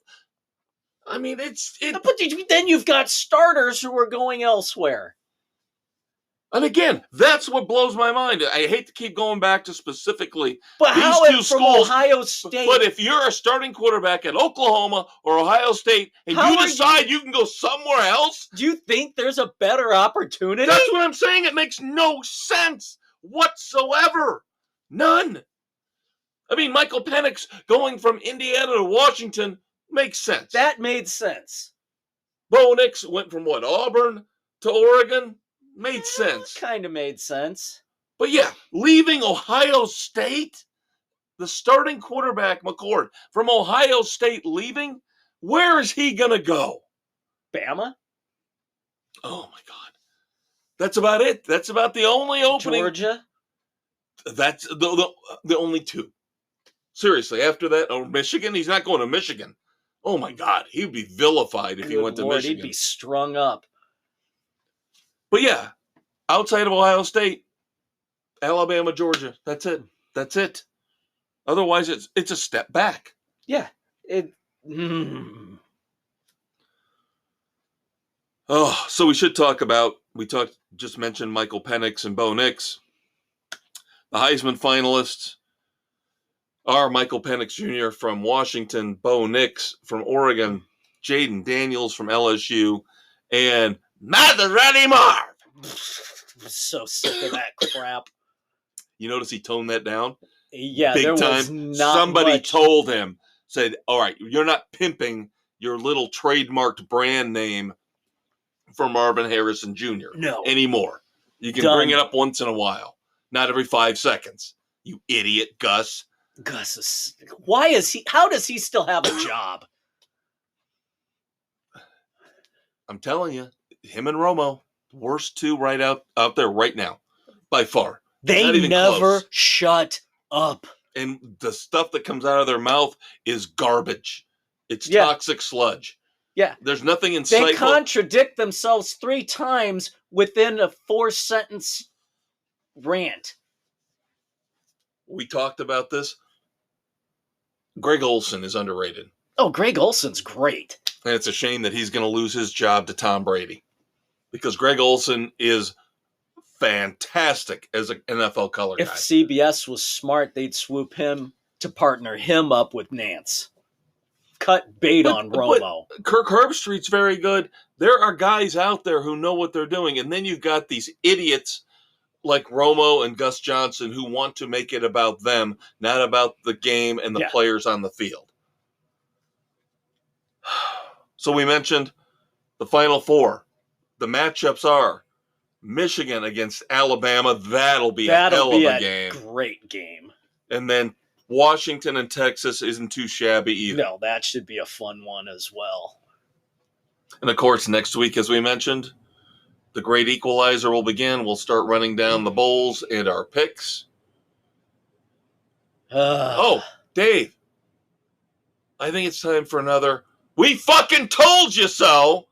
I mean, But then you've got starters who are going elsewhere. And again, that's what blows my mind. I hate to keep going back to specifically but these how two from schools. Ohio State? But if you're a starting quarterback at Oklahoma or Ohio State and you decide you can go somewhere else, do you think there's a better opportunity? That's what I'm saying. It makes no sense whatsoever. None. I mean, Michael Penix going from Indiana to Washington makes sense. That made sense. Bo Nix went from Auburn to Oregon made sense. Kind of made sense. But yeah, leaving Ohio State, the starting quarterback, McCord, from Ohio State leaving, where is he going to go? Bama? Oh, my God. That's about it. That's about the only opening. Georgia? That's the only two. Seriously, after that, or Michigan? He's not going to Michigan. Oh, my God. He'd be vilified if he went to Michigan. He'd be strung up. But yeah, outside of Ohio State, Alabama, Georgia. That's it. That's it. Otherwise, it's a step back. Yeah. Oh, so we should talk about, just mentioned Michael Penix and Bo Nix. The Heisman finalists are Michael Penix Jr. from Washington, Bo Nix from Oregon, Jaden Daniels from LSU, and Matherati Marv. I'm so sick of that crap. You notice he toned that down? Yeah, big there time. Was not Somebody much. told him, said, all right, you're not pimping your little trademarked brand name for Marvin Harrison Jr. anymore. You can bring it up once in a while, not every 5 seconds. You idiot, Gus. Gus is, how does he still have a job? I'm telling you, him and Romo, worst two right out there right now, by far. They never shut up. And the stuff that comes out of their mouth is garbage. It's toxic sludge. Yeah. There's nothing insightful. They contradict themselves 3 times within a 4-sentence rant. We talked about this. Greg Olsen is underrated. Oh, Greg Olsen's great. And it's a shame that he's going to lose his job to Tom Brady. Because Greg Olsen is fantastic as an NFL color guy. If CBS was smart, they'd swoop him to partner him up with Nance. Cut bait on Romo. But Kirk Herbstreit's very good. There are guys out there who know what they're doing. And then you've got these idiots like Romo and Gus Johnson who want to make it about them, not about the game and the players on the field. So we mentioned the Final Four. The matchups are Michigan against Alabama. That'll be a hell of a game. Great game. And then Washington and Texas isn't too shabby either. No, that should be a fun one as well. And of course, next week, as we mentioned, the great equalizer will begin. We'll start running down the bowls and our picks. Dave, I think it's time for another "We fucking told you so,"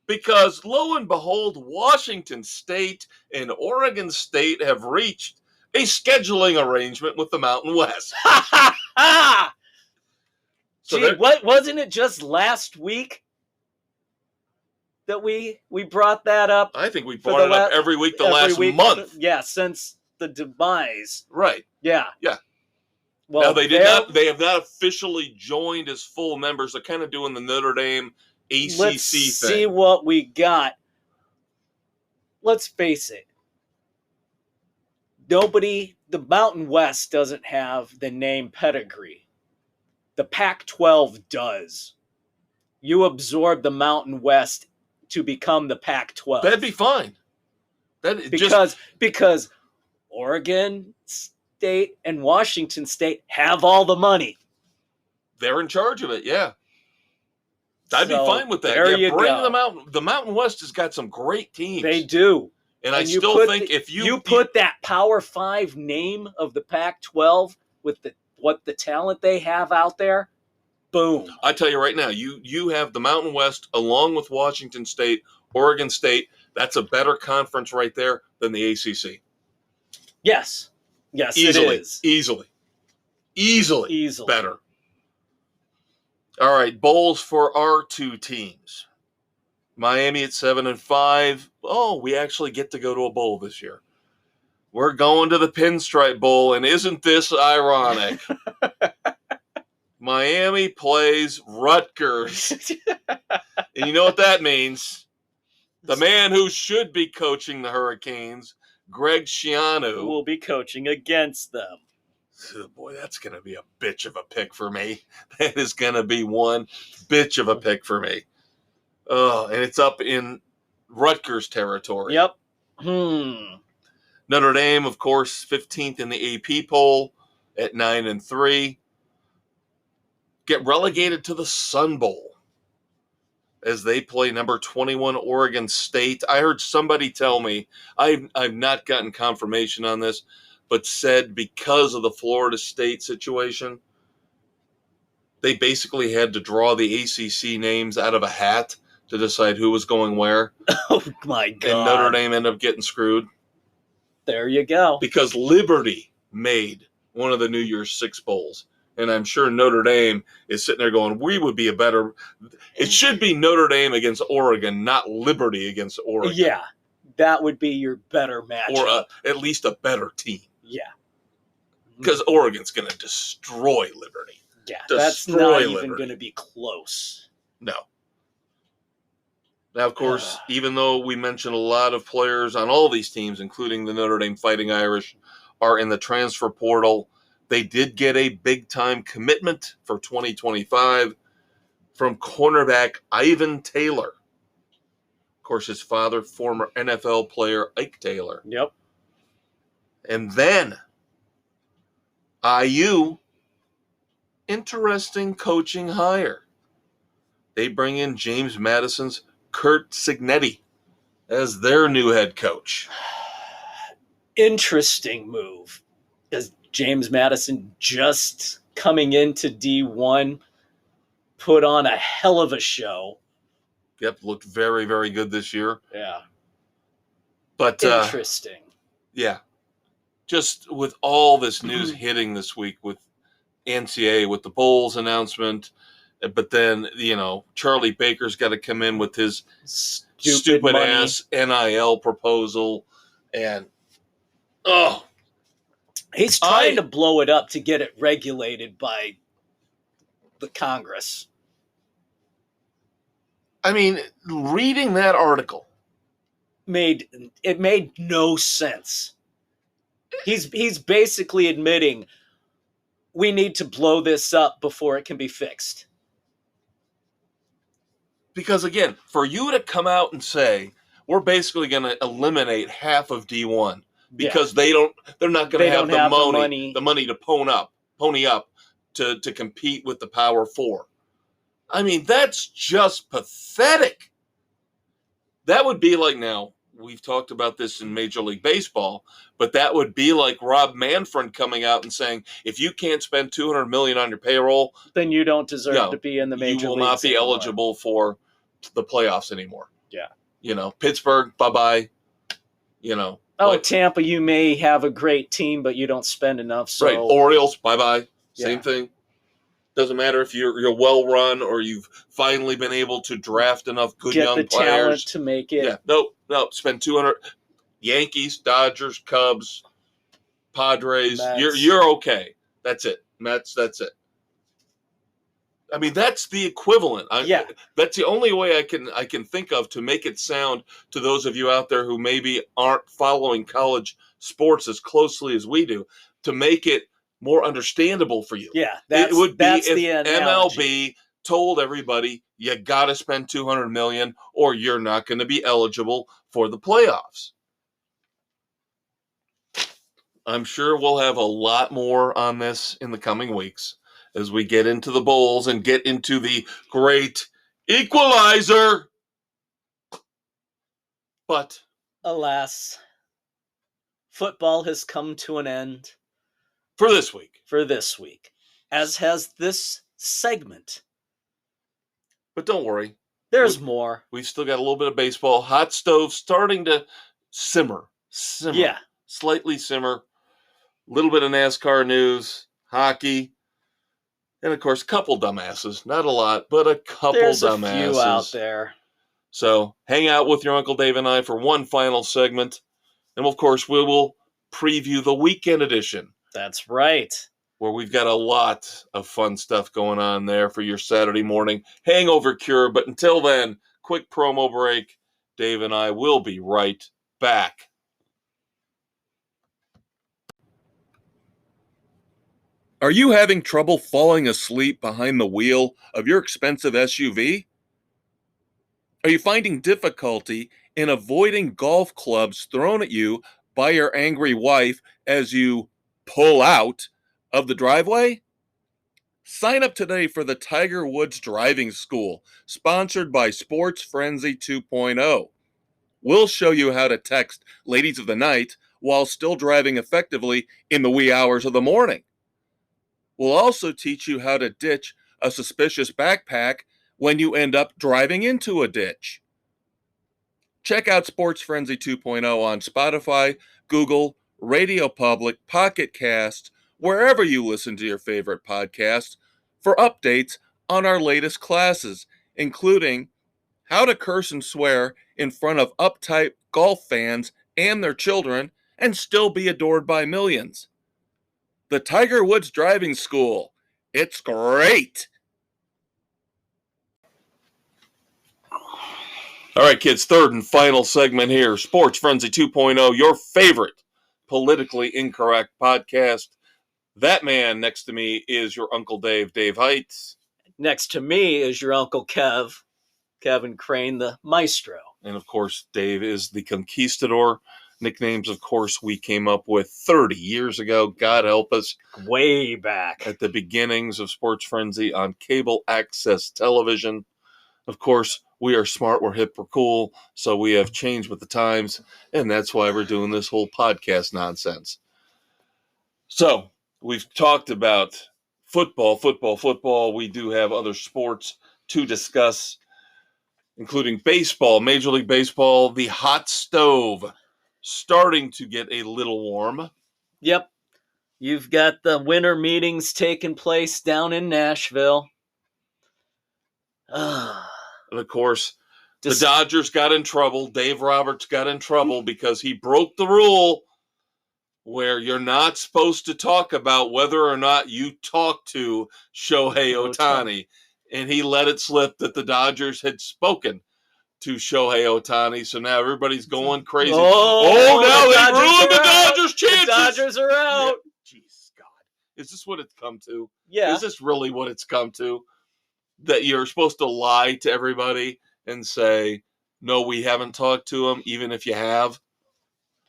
because lo and behold, Washington State and Oregon State have reached a scheduling arrangement with the Mountain West. So wasn't it just last week that we brought that up? I think we brought it up every week last month. Yeah, since the demise. Right. Yeah. Yeah. Well, now they have not officially joined as full members. They're kind of doing the Notre Dame ACC Let's thing. See what we got. Let's face it. The Mountain West doesn't have the name pedigree. The Pac-12 does. You absorb the Mountain West to become the Pac-12. That'd be fine. Because Oregon State and Washington State have all the money. They're in charge of it, yeah. I'd be fine with that. There you go. The Mountain West has got some great teams. They do. And I still think if you put that Power 5 name of the Pac-12 with what the talent they have out there, boom. I tell you right now, you have the Mountain West along with Washington State, Oregon State. That's a better conference right there than the ACC. Yes. Yes, easily, it is. Easily better. All right, bowls for our two teams. Miami at 7-5. Oh, we actually get to go to a bowl this year. We're going to the Pinstripe Bowl, and isn't this ironic? Miami plays Rutgers. And you know what that means? The man who should be coaching the Hurricanes, Greg Schiano, will be coaching against them. Oh, boy, that's going to be a bitch of a pick for me. That is going to be one bitch of a pick for me. Oh, and it's up in Rutgers territory. Yep. Notre Dame, of course, 15th in the AP poll at 9-3. Get relegated to the Sun Bowl as they play number 21 Oregon State. I heard somebody tell me, I've not gotten confirmation on this, but said because of the Florida State situation, they basically had to draw the ACC names out of a hat to decide who was going where. Oh, my God. And Notre Dame ended up getting screwed. There you go. Because Liberty made one of the New Year's Six Bowls. And I'm sure Notre Dame is sitting there going, we would be a better – it should be Notre Dame against Oregon, not Liberty against Oregon. Yeah, that would be your better matchup. Or at least a better team. Yeah. Because Oregon's going to destroy Liberty. Yeah, that's not even going to be close. No. Now, of course, even though we mentioned a lot of players on all these teams, including the Notre Dame Fighting Irish, are in the transfer portal, they did get a big-time commitment for 2025 from cornerback Ivan Taylor. Of course, his father, former NFL player Ike Taylor. Yep. And then IU, interesting coaching hire. They bring in James Madison's Kurt Signetti as their new head coach. Interesting move. Does James Madison, just coming into D1, put on a hell of a show. Yep, looked very, very good this year. Yeah. But interesting. Yeah. Just with all this news hitting this week with NCAA, with the Bowls announcement, but then, Charlie Baker's got to come in with his stupid ass NIL proposal. And, he's trying to blow it up to get it regulated by the Congress. I mean, reading that article made no sense. He's basically admitting we need to blow this up before it can be fixed. Because again, for you to come out and say we're basically going to eliminate half of D1 because they're not going to have the money to pony up to compete with the Power Four. I mean, that's just pathetic. That would be like, now, we've talked about this in Major League Baseball, but that would be like Rob Manfred coming out and saying, if you can't spend $200 million on your payroll, then you don't deserve to be in the major leagues. You will not be eligible for the playoffs anymore. Yeah. Pittsburgh, bye-bye. Tampa, you may have a great team, but you don't spend enough. So. Right. Orioles, bye-bye. Same thing. Doesn't matter if you're well run or you've finally been able to draft enough good young players. Get the talent to make it. Yeah. No. Spend 200. Yankees, Dodgers, Cubs, Padres. Mets. You're okay. That's it. Mets. That's it. I mean, that's the equivalent. That's the only way I can think of to make it sound to those of you out there who maybe aren't following college sports as closely as we do, to make it more understandable for you. Yeah, it would be if the analogy. MLB told everybody you got to spend $200 million or you're not going to be eligible for the playoffs. I'm sure we'll have a lot more on this in the coming weeks as we get into the bowls and get into the great equalizer. But alas, football has come to an end. For this week. As has this segment. But don't worry. There's more. We've still got a little bit of baseball. Hot stove starting to simmer. Yeah. Slightly simmer. A little bit of NASCAR news. Hockey. And, of course, a couple dumbasses. Not a lot, but a couple There's dumbasses. There's a few out there. So hang out with your Uncle Dave and I for one final segment. And, of course, we will preview the weekend edition. That's right. Where we've got a lot of fun stuff going on there for your Saturday morning hangover cure. But until then, quick promo break. Dave and I will be right back. Are you having trouble falling asleep behind the wheel of your expensive SUV? Are you finding difficulty in avoiding golf clubs thrown at you by your angry wife as you pull out of the driveway? Sign up today for the Tiger Woods Driving School, sponsored by Sports Frenzy 2.0. We'll show you how to text ladies of the night while still driving effectively in the wee hours of the morning. We'll also teach you how to ditch a suspicious backpack when you end up driving into a ditch. Check out Sports Frenzy 2.0 on Spotify, Google, Radio Public, Pocket Cast, wherever you listen to your favorite podcasts, for updates on our latest classes, including how to curse and swear in front of uptight golf fans and their children and still be adored by millions. The Tiger Woods Driving School. It's great. All right, kids, third and final segment here. Sports Frenzy 2.0, your favorite politically incorrect podcast. That man next to me is your Uncle Dave, Dave Heights. Next to me is your Uncle Kev, Kevin Crane, the maestro. And, of course, Dave is the conquistador. Nicknames, of course, we came up with 30 years ago. God help us. Way back. At the beginnings of Sports Frenzy on cable access television. Of course, we are smart, we're hip, we're cool, so we have changed with the times, and that's why we're doing this whole podcast nonsense. So, we've talked about football. We do have other sports to discuss, including baseball, Major League Baseball, the hot stove, starting to get a little warm. Yep. You've got the winter meetings taking place down in Nashville. And of course, the Dodgers got in trouble. Dave Roberts got in trouble because he broke the rule where you're not supposed to talk about whether or not you talk to Shohei Ohtani. And he let it slip that the Dodgers had spoken to Shohei Ohtani. So now everybody's going crazy. Now they ruined the Dodgers' chances. The Dodgers are out. Yeah. Jeez, God. Is this what it's come to? Yeah. Is this really what it's come to? That you're supposed to lie to everybody and say, no, we haven't talked to him, even if you have?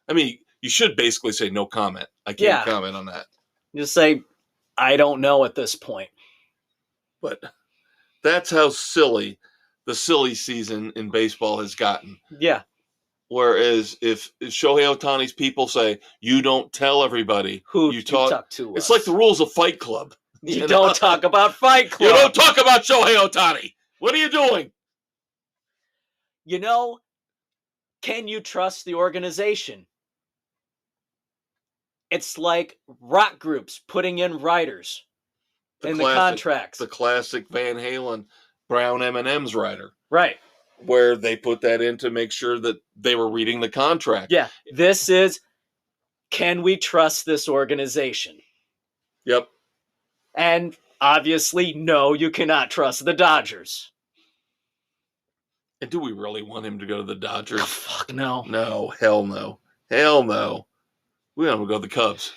I mean, you should basically say no comment. I can't comment on that. Just say, I don't know at this point. But that's how silly the silly season in baseball has gotten. Yeah. Whereas if Shohei Ohtani's people say, you don't tell everybody who you talk to it's like the rules of Fight Club. You don't talk about Fight Club. You don't talk about Shohei Ohtani. What are you doing? You know, can you trust the organization? It's like rock groups putting in writers in the contracts. The classic Van Halen Brown M&M's rider. Right. Where they put that in to make sure that they were reading the contract. Yeah. This is, can we trust this organization? Yep. And obviously, no, you cannot trust the Dodgers. And do we really want him to go to the Dodgers? Oh, fuck no. No, hell no. Hell no. We want him to go to the Cubs.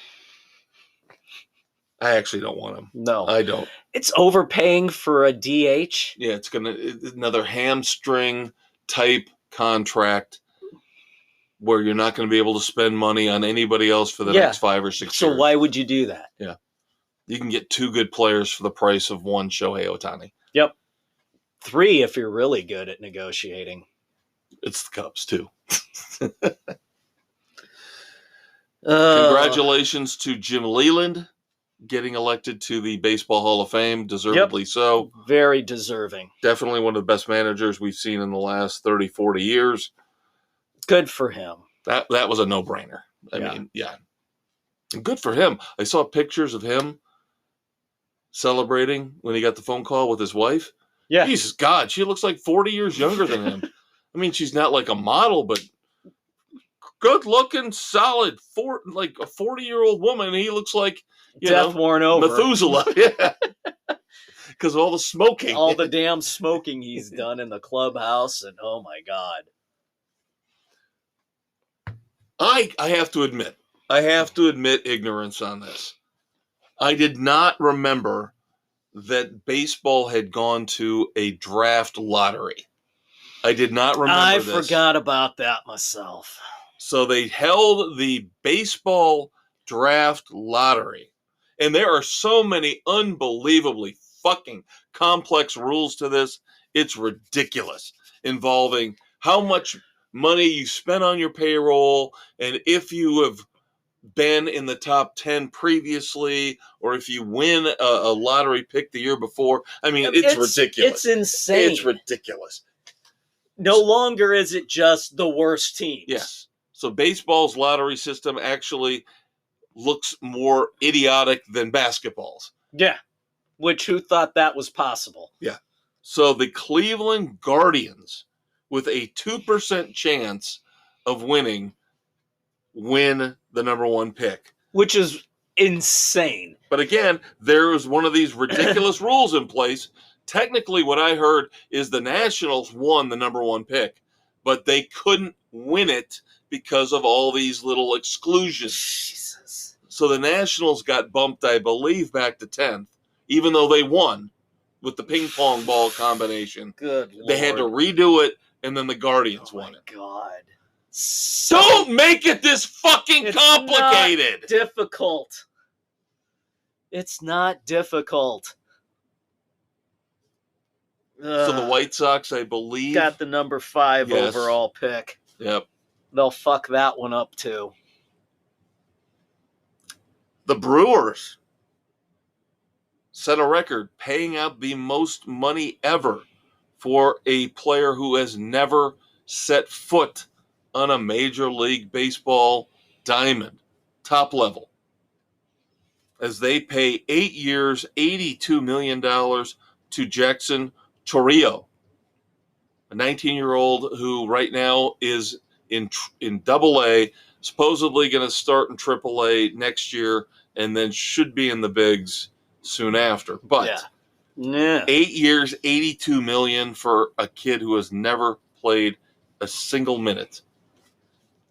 I actually don't want him. No. I don't. It's overpaying for a DH. Yeah, it's another hamstring type contract where you're not going to be able to spend money on anybody else for the next 5 or 6 years. So why would you do that? Yeah. You can get 2 good players for the price of 1 Shohei Ohtani. Yep. 3 if you're really good at negotiating. It's the Cubs, too. Congratulations to Jim Leyland getting elected to the Baseball Hall of Fame. Deservedly so. Very deserving. Definitely one of the best managers we've seen in the last 30, 40 years. Good for him. That was a no-brainer. I mean, yeah. Good for him. I saw pictures of him celebrating when he got the phone call with his wife. Yeah. Jesus God, she looks like 40 years younger than him. I mean, she's not like a model, but good-looking, solid, like a 40-year-old woman. He looks like, death worn over. Methuselah. Yeah. Because of all the smoking. All the damn smoking he's done in the clubhouse, and oh my God. I have to admit ignorance on this. I did not remember that baseball had gone to a draft lottery. I did not remember I this. forgot about that myself. So they held the baseball draft lottery. And there are so many unbelievably fucking complex rules to this. It's ridiculous, involving how much money you spent on your payroll, and if you have been in the top 10 previously, or if you win a lottery pick the year before. I mean, it's ridiculous. It's insane. It's ridiculous. No longer is it just the worst teams. Yes. So baseball's lottery system actually looks more idiotic than basketball's. Yeah. Which, who thought that was possible? Yeah. So the Cleveland Guardians, with a 2% chance of winning, win the number one pick. Which is insane. But again, there was one of these ridiculous rules in place. Technically, what I heard is the Nationals won the number one pick, but they couldn't win it because of all these little exclusions. Jesus. So the Nationals got bumped, I believe, back to 10th, even though they won with the ping pong ball combination. Good Lord. They had to redo it, and then the Guardians won it. God. Don't make it this fucking complicated. Not difficult. It's not difficult. So the White Sox, I believe, got the number 5 overall pick. Yep. They'll fuck that one up too. The Brewers set a record, paying out the most money ever for a player who has never set foot on a Major League Baseball diamond, top level, as they pay 8 years, $82 million to Jackson Chourio, a 19-year-old who right now is in Double-A, supposedly going to start in Triple-A next year, and then should be in the bigs soon after. But 8 years, $82 million for a kid who has never played a single minute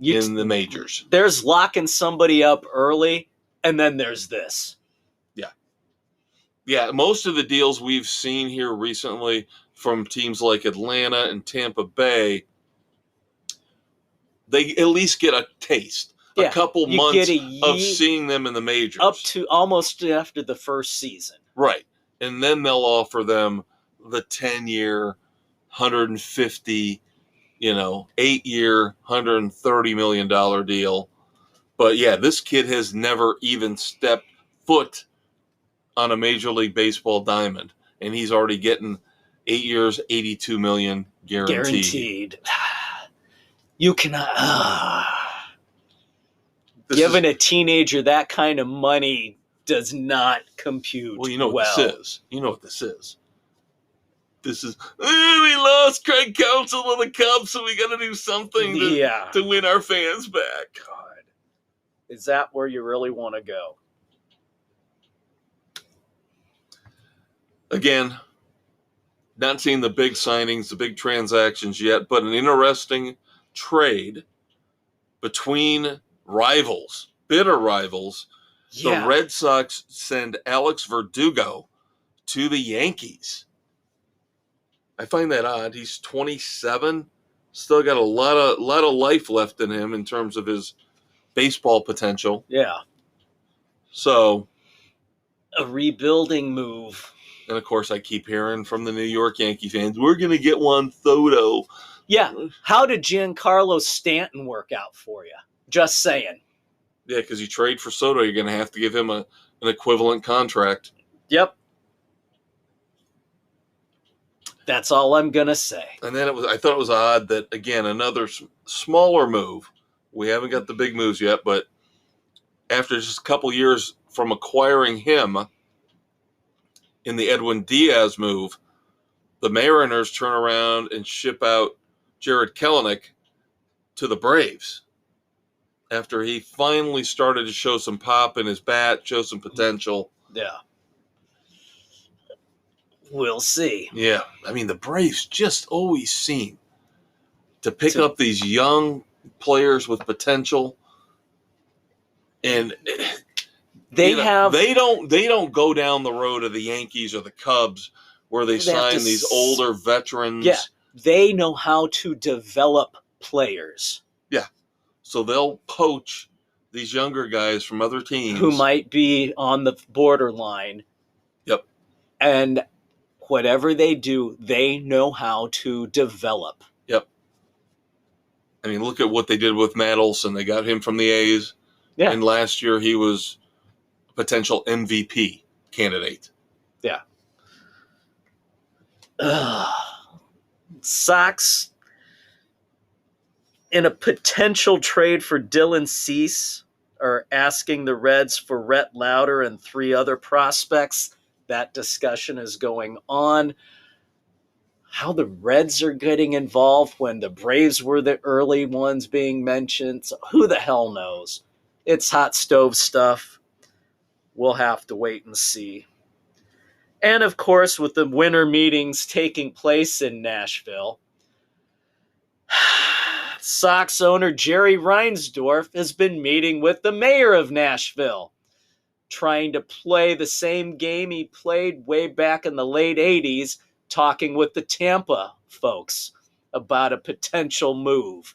in the majors. There's locking somebody up early, and then there's this. Yeah, most of the deals we've seen here recently from teams like Atlanta and Tampa Bay, they at least get a taste, a couple months of seeing them in the majors. Up to almost after the first season. Right. And then they'll offer them the 10-year, 150, 8-year, $130 million deal. But yeah, this kid has never even stepped foot on a Major League Baseball diamond, and he's already getting 8 years, $82 million guaranteed. You cannot. Giving a teenager that kind of money does not compute. Well, you know what this is. You know what this is. This is, we lost Craig Counsell to the Cubs, so we got to do something to win our fans back. God. Is that where you really want to go? Again, not seeing the big signings, the big transactions yet, but an interesting trade between rivals, bitter rivals. Yeah. The Red Sox send Alex Verdugo to the Yankees. I find that odd. He's 27, still got a lot of life left in him in terms of his baseball potential. Yeah. So, a rebuilding move. And, of course, I keep hearing from the New York Yankee fans, we're going to get Juan Soto. Yeah. How did Giancarlo Stanton work out for you? Just saying. Yeah, because you trade for Soto, you're going to have to give him an equivalent contract. Yep. That's all I'm going to say. And then I thought it was odd that, again, another smaller move. We haven't got the big moves yet, but after just a couple years from acquiring him, in the Edwin Diaz move, the Mariners turn around and ship out Jared Kelenic to the Braves after he finally started to show some pop in his bat, show some potential. Yeah. We'll see. Yeah. I mean, the Braves just always seem to pick up these young players with potential, and they don't go down the road of the Yankees or the Cubs where they sign these older veterans. Yeah, they know how to develop players. Yeah. So they'll poach these younger guys from other teams who might be on the borderline. Yep. And whatever they do, they know how to develop. Yep. I mean, look at what they did with Matt Olson. They got him from the A's. Yeah. And last year he was a potential MVP candidate. Yeah. Sox, in a potential trade for Dylan Cease, are asking the Reds for Rhett Lauder and 3 other prospects. That discussion is going on. How the Reds are getting involved when the Braves were the early ones being mentioned. So who the hell knows? It's hot stove stuff. We'll have to wait and see. And of course, with the winter meetings taking place in Nashville, Sox owner Jerry Reinsdorf has been meeting with the mayor of Nashville, trying to play the same game he played way back in the late 80s, talking with the Tampa folks about a potential move.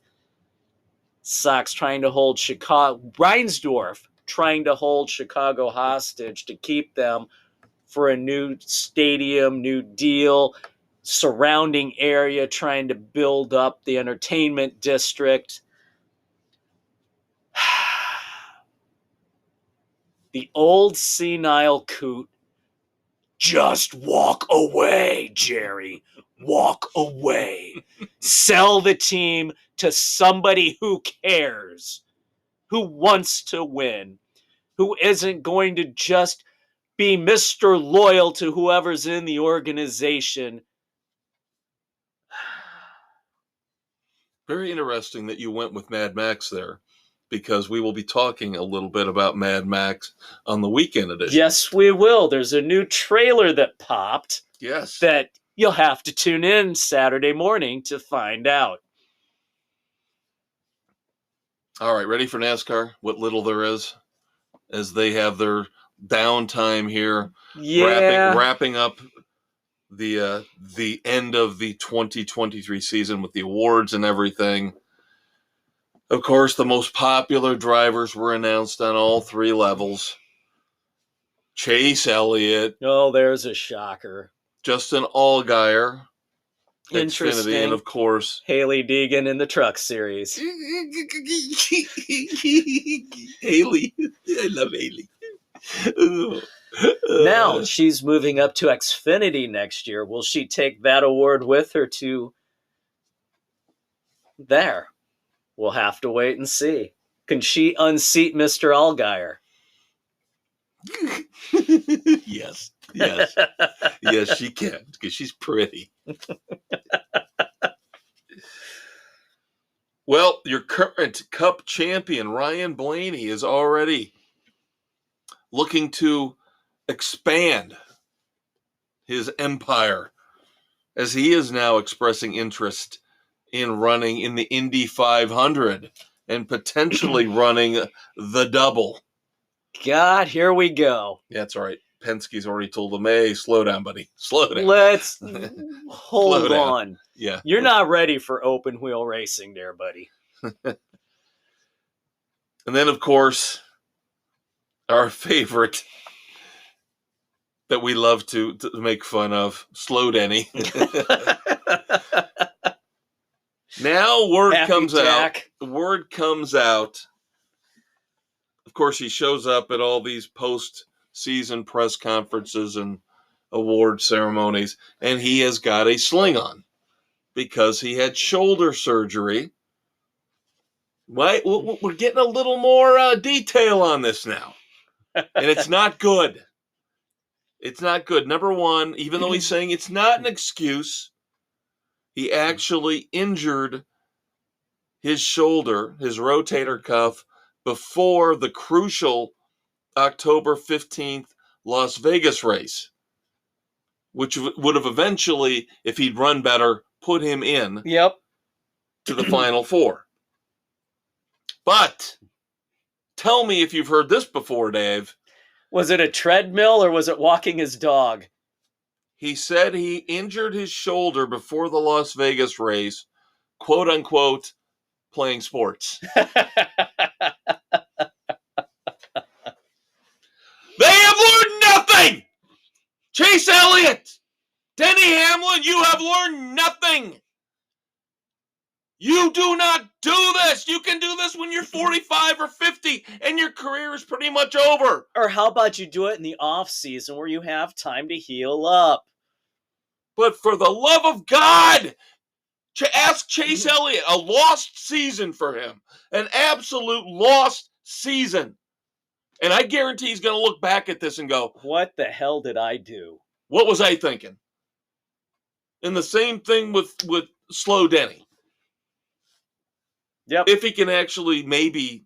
Sox trying to hold Reinsdorf trying to hold Chicago hostage to keep them for a new stadium, new deal, surrounding area, trying to build up the entertainment district. The old senile coot, just walk away, Jerry. Walk away. Sell the team to somebody who cares, who wants to win, who isn't going to just be Mr. Loyal to whoever's in the organization. Very interesting that you went with Mad Max there, because we will be talking a little bit about Mad Max on the weekend edition. Yes, we will. There's a new trailer that popped. Yes. That you'll have to tune in Saturday morning to find out. All right, ready for NASCAR? What little there is, as they have their downtime here, wrapping up the end of the 2023 season with the awards and everything. Of course, the most popular drivers were announced on all 3 levels. Chase Elliott. Oh, there's a shocker. Justin Allgaier. Interesting. Xfinity, and of course, Haley Deegan in the Truck Series. Haley. I love Haley. Now she's moving up to Xfinity next year. Will she take that award with her to there? We'll have to wait and see. Can she unseat Mr. Allgaier? Yes. Yes, she can, because she's pretty. Well, your current Cup champion, Ryan Blaney, is already looking to expand his empire, as he is now expressing interest in running in the Indy 500 and potentially running the double. God, here we go. Yeah, that's all right. Penske's already told him, hey, slow down, buddy. Slow down. Let's hold on. Yeah. You're not ready for open wheel racing there, buddy. And then, of course, our favorite that we love to make fun of, Slow Denny. Now word comes out. Of course, he shows up at all these post-season press conferences and award ceremonies, and he has got a sling on because he had shoulder surgery. Right? We're getting a little more detail on this now, and it's not good. It's not good. Number one, even though he's saying it's not an excuse, he actually injured his shoulder, his rotator cuff, before the crucial October 15th Las Vegas race, which would have eventually, if he'd run better, put him in to the Final Four. But tell me if you've heard this before, Dave. Was it a treadmill or was it walking his dog? He said he injured his shoulder before the Las Vegas race, quote unquote, playing sports. They have learned nothing! Chase Elliott, Denny Hamlin, you have learned nothing! You do not do this! You can do this when you're 45 or 50 and your career is pretty much over. Or how about you do it in the off season where you have time to heal up? But for the love of God, ask Chase Elliott, a lost season for him. An absolute lost season. And I guarantee he's going to look back at this and go, what the hell did I do? What was I thinking? And the same thing with Slow Denny. Yep. If he can actually maybe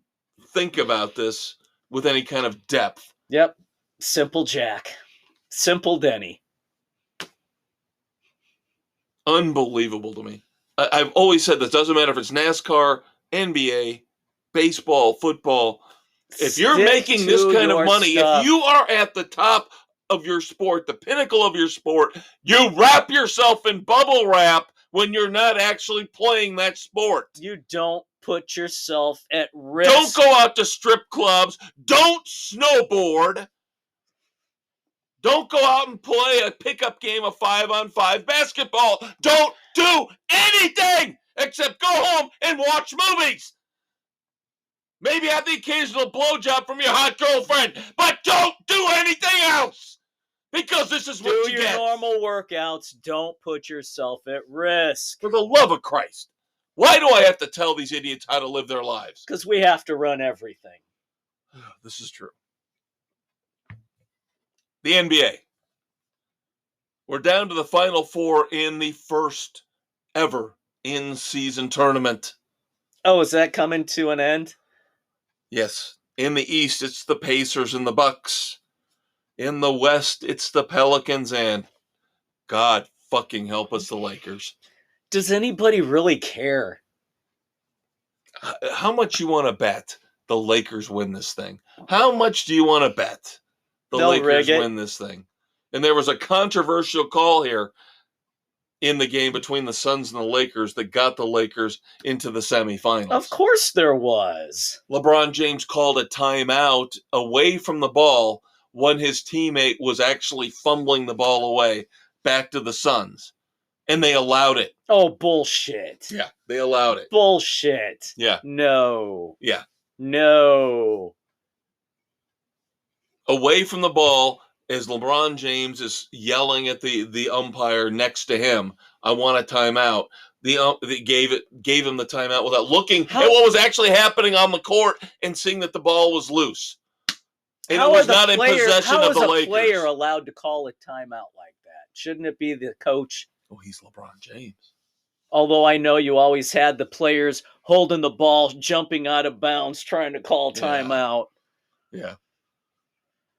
think about this with any kind of depth. Yep. Simple Jack. Simple Denny. Unbelievable to me. I've always said this. Doesn't matter if it's NASCAR, NBA, baseball, football. If you're making this kind of money, if you are at the top of your sport, the pinnacle of your sport, you wrap yourself in bubble wrap when you're not actually playing that sport. You don't put yourself at risk. Don't go out to strip clubs. Don't snowboard. Don't go out and play a pickup game of 5-on-5 basketball. Don't do anything except go home and watch movies. Maybe have the occasional blowjob from your hot girlfriend, but don't do anything else because this is what you get. Do your normal workouts. Don't put yourself at risk. For the love of Christ. Why do I have to tell these idiots how to live their lives? Because we have to run everything. This is true. The NBA. We're down to the Final Four in the first ever in-season tournament. Oh, is that coming to an end? Yes. In the East, it's the Pacers and the Bucks. In the West, it's the Pelicans and, God fucking help us, the Lakers. Does anybody really care? How much you want to bet the Lakers win this thing? How much do you want to bet the Lakers win this thing? And there was a controversial call here in the game between the Suns and the Lakers that got the Lakers into the semifinals. Of course there was. LeBron James called a timeout away from the ball when his teammate was actually fumbling the ball away back to the Suns. And they allowed it. Oh, bullshit. Yeah, they allowed it. Bullshit. Yeah. No. Yeah. No. Away from the ball, as LeBron James is yelling at the umpire next to him, I want a timeout. They gave him the timeout without looking at what was actually happening on the court and seeing that the ball was loose. And it was not in possession of the Lakers. How is a player allowed to call a timeout like that? Shouldn't it be the coach? Oh, he's LeBron James. Although I know you always had the players holding the ball, jumping out of bounds, trying to call timeout. Yeah.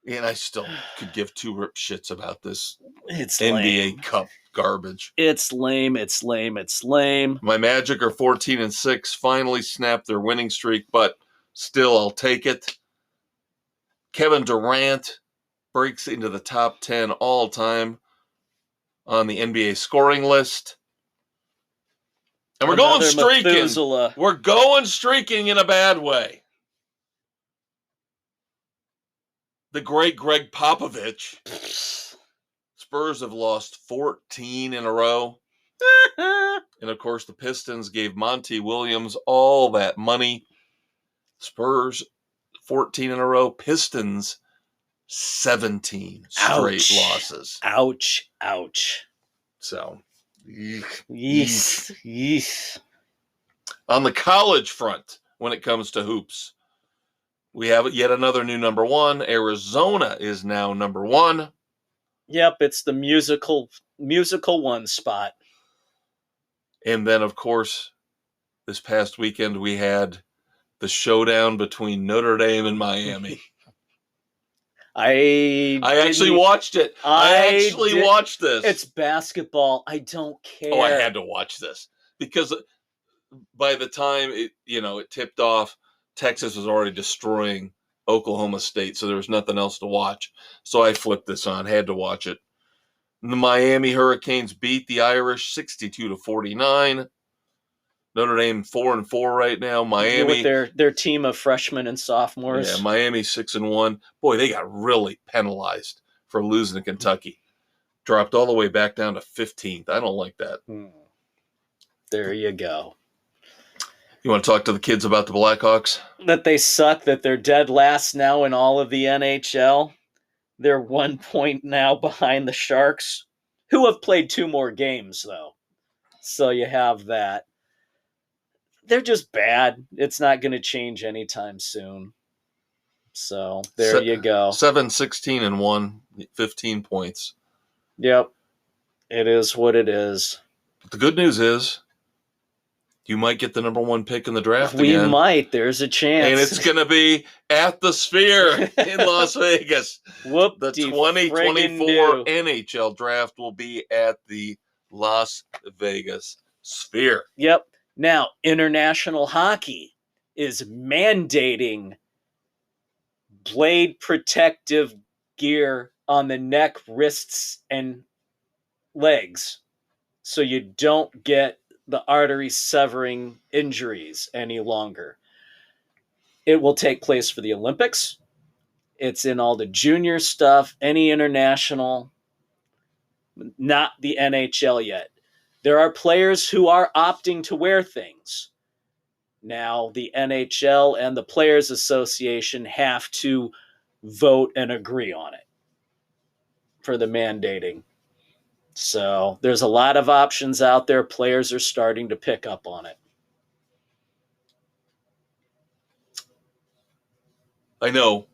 And I still could give two rip shits about this NBA lame. Cup garbage. It's lame. It's lame. It's lame. My Magic are 14-6, finally snapped their winning streak, but still I'll take it. Kevin Durant breaks into the top 10 all-time on the NBA scoring list. And we're going streaking. Methuselah. We're going streaking in a bad way. The great Greg Popovich. Spurs have lost 14 in a row. And, of course, the Pistons gave Monty Williams all that money. Spurs, 14 in a row. Pistons, 17 straight losses. Ouch. Ouch. So, Yeesh. On the college front, when it comes to hoops, we have yet another new number one. Arizona is now number one. Yep, it's the musical one spot. And then, of course, this past weekend we had the showdown between Notre Dame and Miami. I actually watched it. I watched this. It's basketball. I don't care. Oh, I had to watch this because by the time it tipped off, Texas was already destroying Oklahoma State, so there was nothing else to watch. So I flipped this on, had to watch it. The Miami Hurricanes beat the Irish 62-49. Notre Dame 4-4 right now. Miami with their team of freshmen and sophomores. Yeah, Miami 6-1. Boy, they got really penalized for losing to Kentucky. Dropped all the way back down to 15th. I don't like that. There you go. You want to talk to the kids about the Blackhawks? That they suck, that they're dead last now in all of the NHL. They're 1 point now behind the Sharks, who have played 2 more games, though. So you have that. They're just bad. It's not going to change anytime soon. So there you go. 7-16-1, 15 points. Yep. It is what it is. But the good news is you might get the number 1 pick in the draft We again. might. There's a chance. And it's going to be at the Sphere in Las Vegas. The 2024 NHL draft will be at the Las Vegas Sphere. Yep. Now, international hockey is mandating blade protective gear on the neck, wrists, and legs so you don't get the artery severing injuries any longer. It will take place for the Olympics. It's in all the junior stuff, any international, not the NHL yet. There are players who are opting to wear things. Now, the NHL and the Players Association have to vote and agree on it for the mandating. So there's a lot of options out there. Players are starting to pick up on it. I know.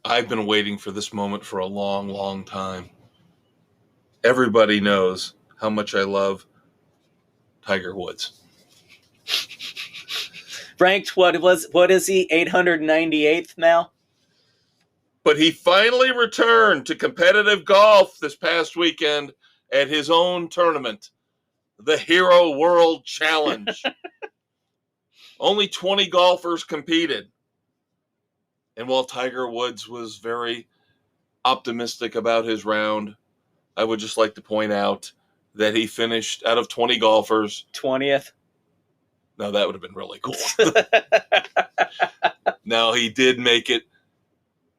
I've been waiting for this moment for a long, long time. Everybody knows how much I love Tiger Woods. Ranked, what is he, 898th now? But he finally returned to competitive golf this past weekend at his own tournament, the Hero World Challenge. Only 20 golfers competed. And while Tiger Woods was very optimistic about his round, I would just like to point out that he finished out of 20 golfers 20th. Now that would have been really cool. Now he did make it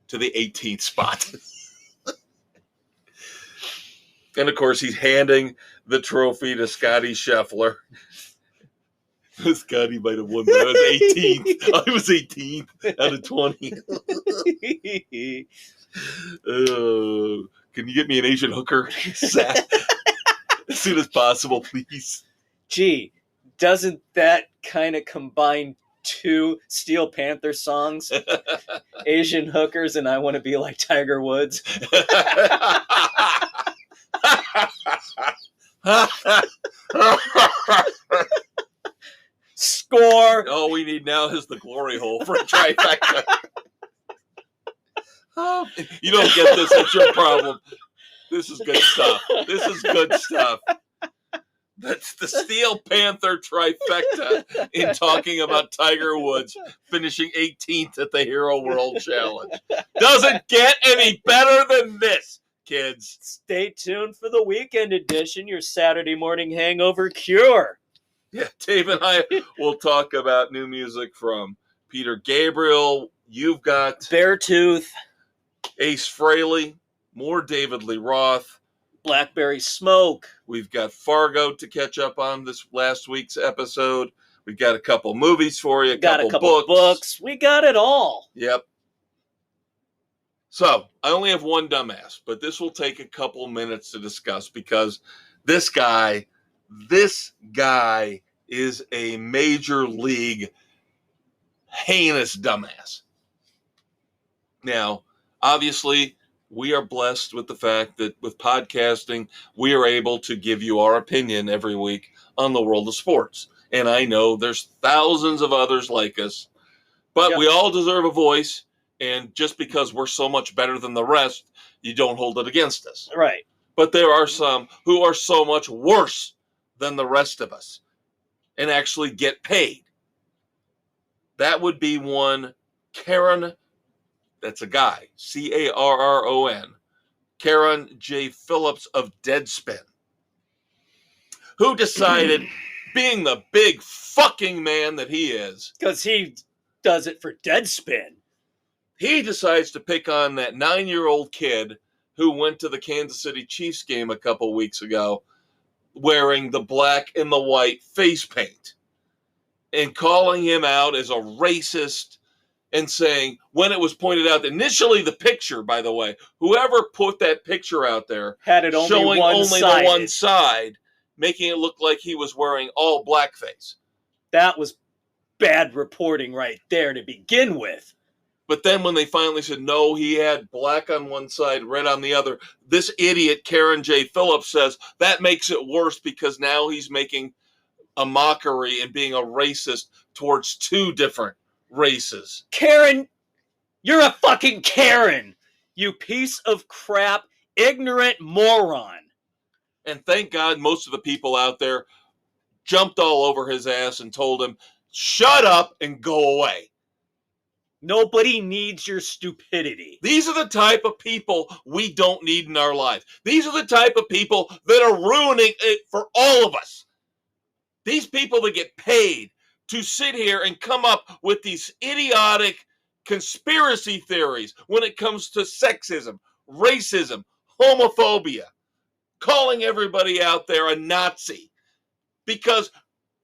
to the 18th spot. And of course he's handing the trophy to Scotty Scheffler. Scotty might have won, but I was 18th. I was 18th out of 20. Can you get me an Asian hooker as soon as possible, please? Gee, doesn't that kind of combine two Steel Panther songs? Asian hookers and I Want to Be Like Tiger Woods. Score! All we need now is the glory hole for a trifecta. You don't get this, it's your problem. This is good stuff. This is good stuff. That's the Steel Panther trifecta in talking about Tiger Woods finishing 18th at the Hero World Challenge. Doesn't get any better than this, kids. Stay tuned for the weekend edition, your Saturday morning hangover cure. Yeah, Dave and I will talk about new music from Peter Gabriel. You've got Beartooth, Ace Frehley, more David Lee Roth, Blackberry Smoke. We've got Fargo to catch up on this last week's episode. We've got a couple movies for you, a couple books. We got it all. Yep. So, I only have one dumbass, but this will take a couple minutes to discuss because this guy is a major league heinous dumbass. Now, obviously, we are blessed with the fact that with podcasting, we are able to give you our opinion every week on the world of sports. And I know there's thousands of others like us, but we all deserve a voice. And just because we're so much better than the rest, you don't hold it against us. Right. But there are some who are so much worse than the rest of us and actually get paid. That would be one Karen. That's a guy, Carron, Karen J. Phillips of Deadspin, who decided, being the big fucking man that he is, because he does it for Deadspin. He decides to pick on that 9-year-old kid who went to the Kansas City Chiefs game a couple weeks ago wearing the black and the white face paint and calling him out as a racist and saying, when it was pointed out, initially the picture, by the way, whoever put that picture out there had it only showing only the one one-sided. side, making it look like he was wearing all blackface. That was bad reporting right there to begin with. But then when they finally said, no, he had black on one side, red on the other, this idiot, Karen J. Phillips, says that makes it worse because now he's making a mockery and being a racist towards two different races. Karen, you're a fucking Karen, you piece of crap, ignorant moron. And thank God most of the people out there jumped all over his ass and told him, shut up and go away. Nobody needs your stupidity. These are the type of people we don't need in our lives. These are the type of people that are ruining it for all of us. These people that get paid to sit here and come up with these idiotic conspiracy theories when it comes to sexism, racism, homophobia, calling everybody out there a Nazi, because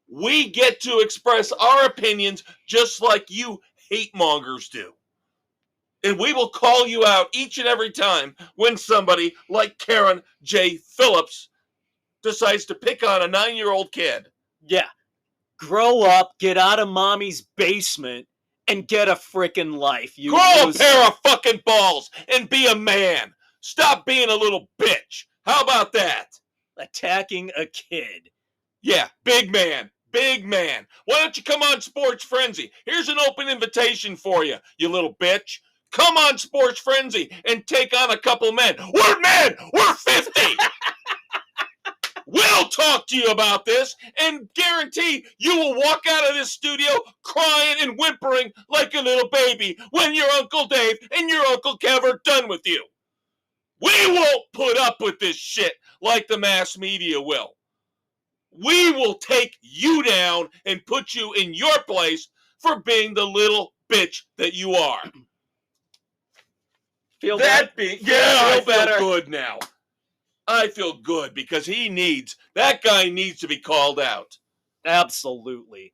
we get to express our opinions just like you hate mongers do. And we will call you out each and every time when somebody like Karen J. Phillips decides to pick on a 9-year-old kid. Yeah. Grow up, get out of mommy's basement, and get a frickin' life. You grow a pair of fucking balls and be a man. Stop being a little bitch. How about that? Attacking a kid. Yeah, big man. Big man. Why don't you come on Sports Frenzy? Here's an open invitation for you, you little bitch. Come on Sports Frenzy and take on a couple men. We're men. We're 50. We'll talk to you about this and guarantee you will walk out of this studio crying and whimpering like a little baby when your Uncle Dave and your Uncle Kev are done with you. We won't put up with this shit like the mass media will. We will take you down and put you in your place for being the little bitch that you are. Feel that being, yeah, I feel good now. I feel good because that guy needs to be called out. Absolutely.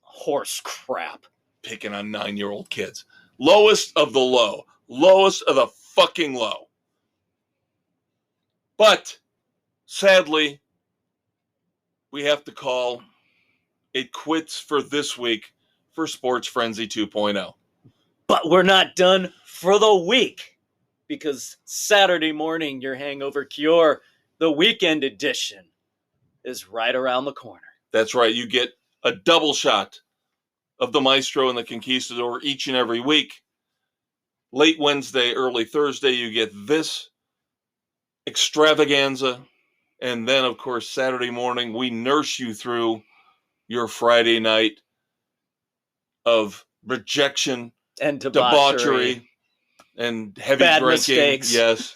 Horse crap. Picking on 9-year-old kids. Lowest of the low. Lowest of the fucking low. But, sadly, we have to call it quits for this week for Sports Frenzy 2.0. But we're not done for the week, because Saturday morning, your hangover cure, the weekend edition, is right around the corner. That's right. You get a double shot of the Maestro and the Conquistador each and every week. Late Wednesday, early Thursday, you get this extravaganza. And then, of course, Saturday morning, we nurse you through your Friday night of rejection, and debauchery and heavy bad drinking. Mistakes. Yes.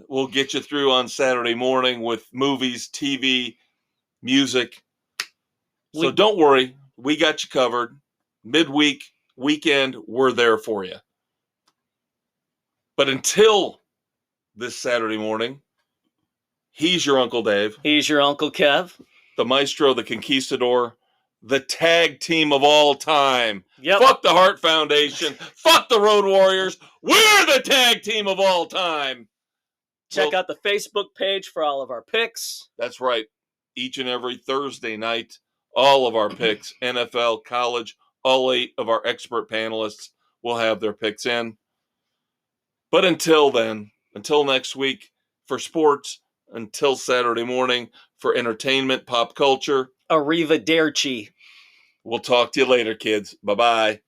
We'll get you through on Saturday morning with movies, TV, music. So don't worry. We got you covered. Midweek, weekend, we're there for you. But until this Saturday morning, he's your Uncle Dave. He's your Uncle Kev. The Maestro, the Conquistador, the tag team of all time. Yep. Fuck the Hart Foundation. Fuck the Road Warriors. We're the tag team of all time. Check out the Facebook page for all of our picks. That's right. Each and every Thursday night, all of our picks, NFL, college, all 8 of our expert panelists will have their picks in. But until then, until next week for sports, until Saturday morning for entertainment, pop culture. Arrivederci. We'll talk to you later, kids. Bye-bye.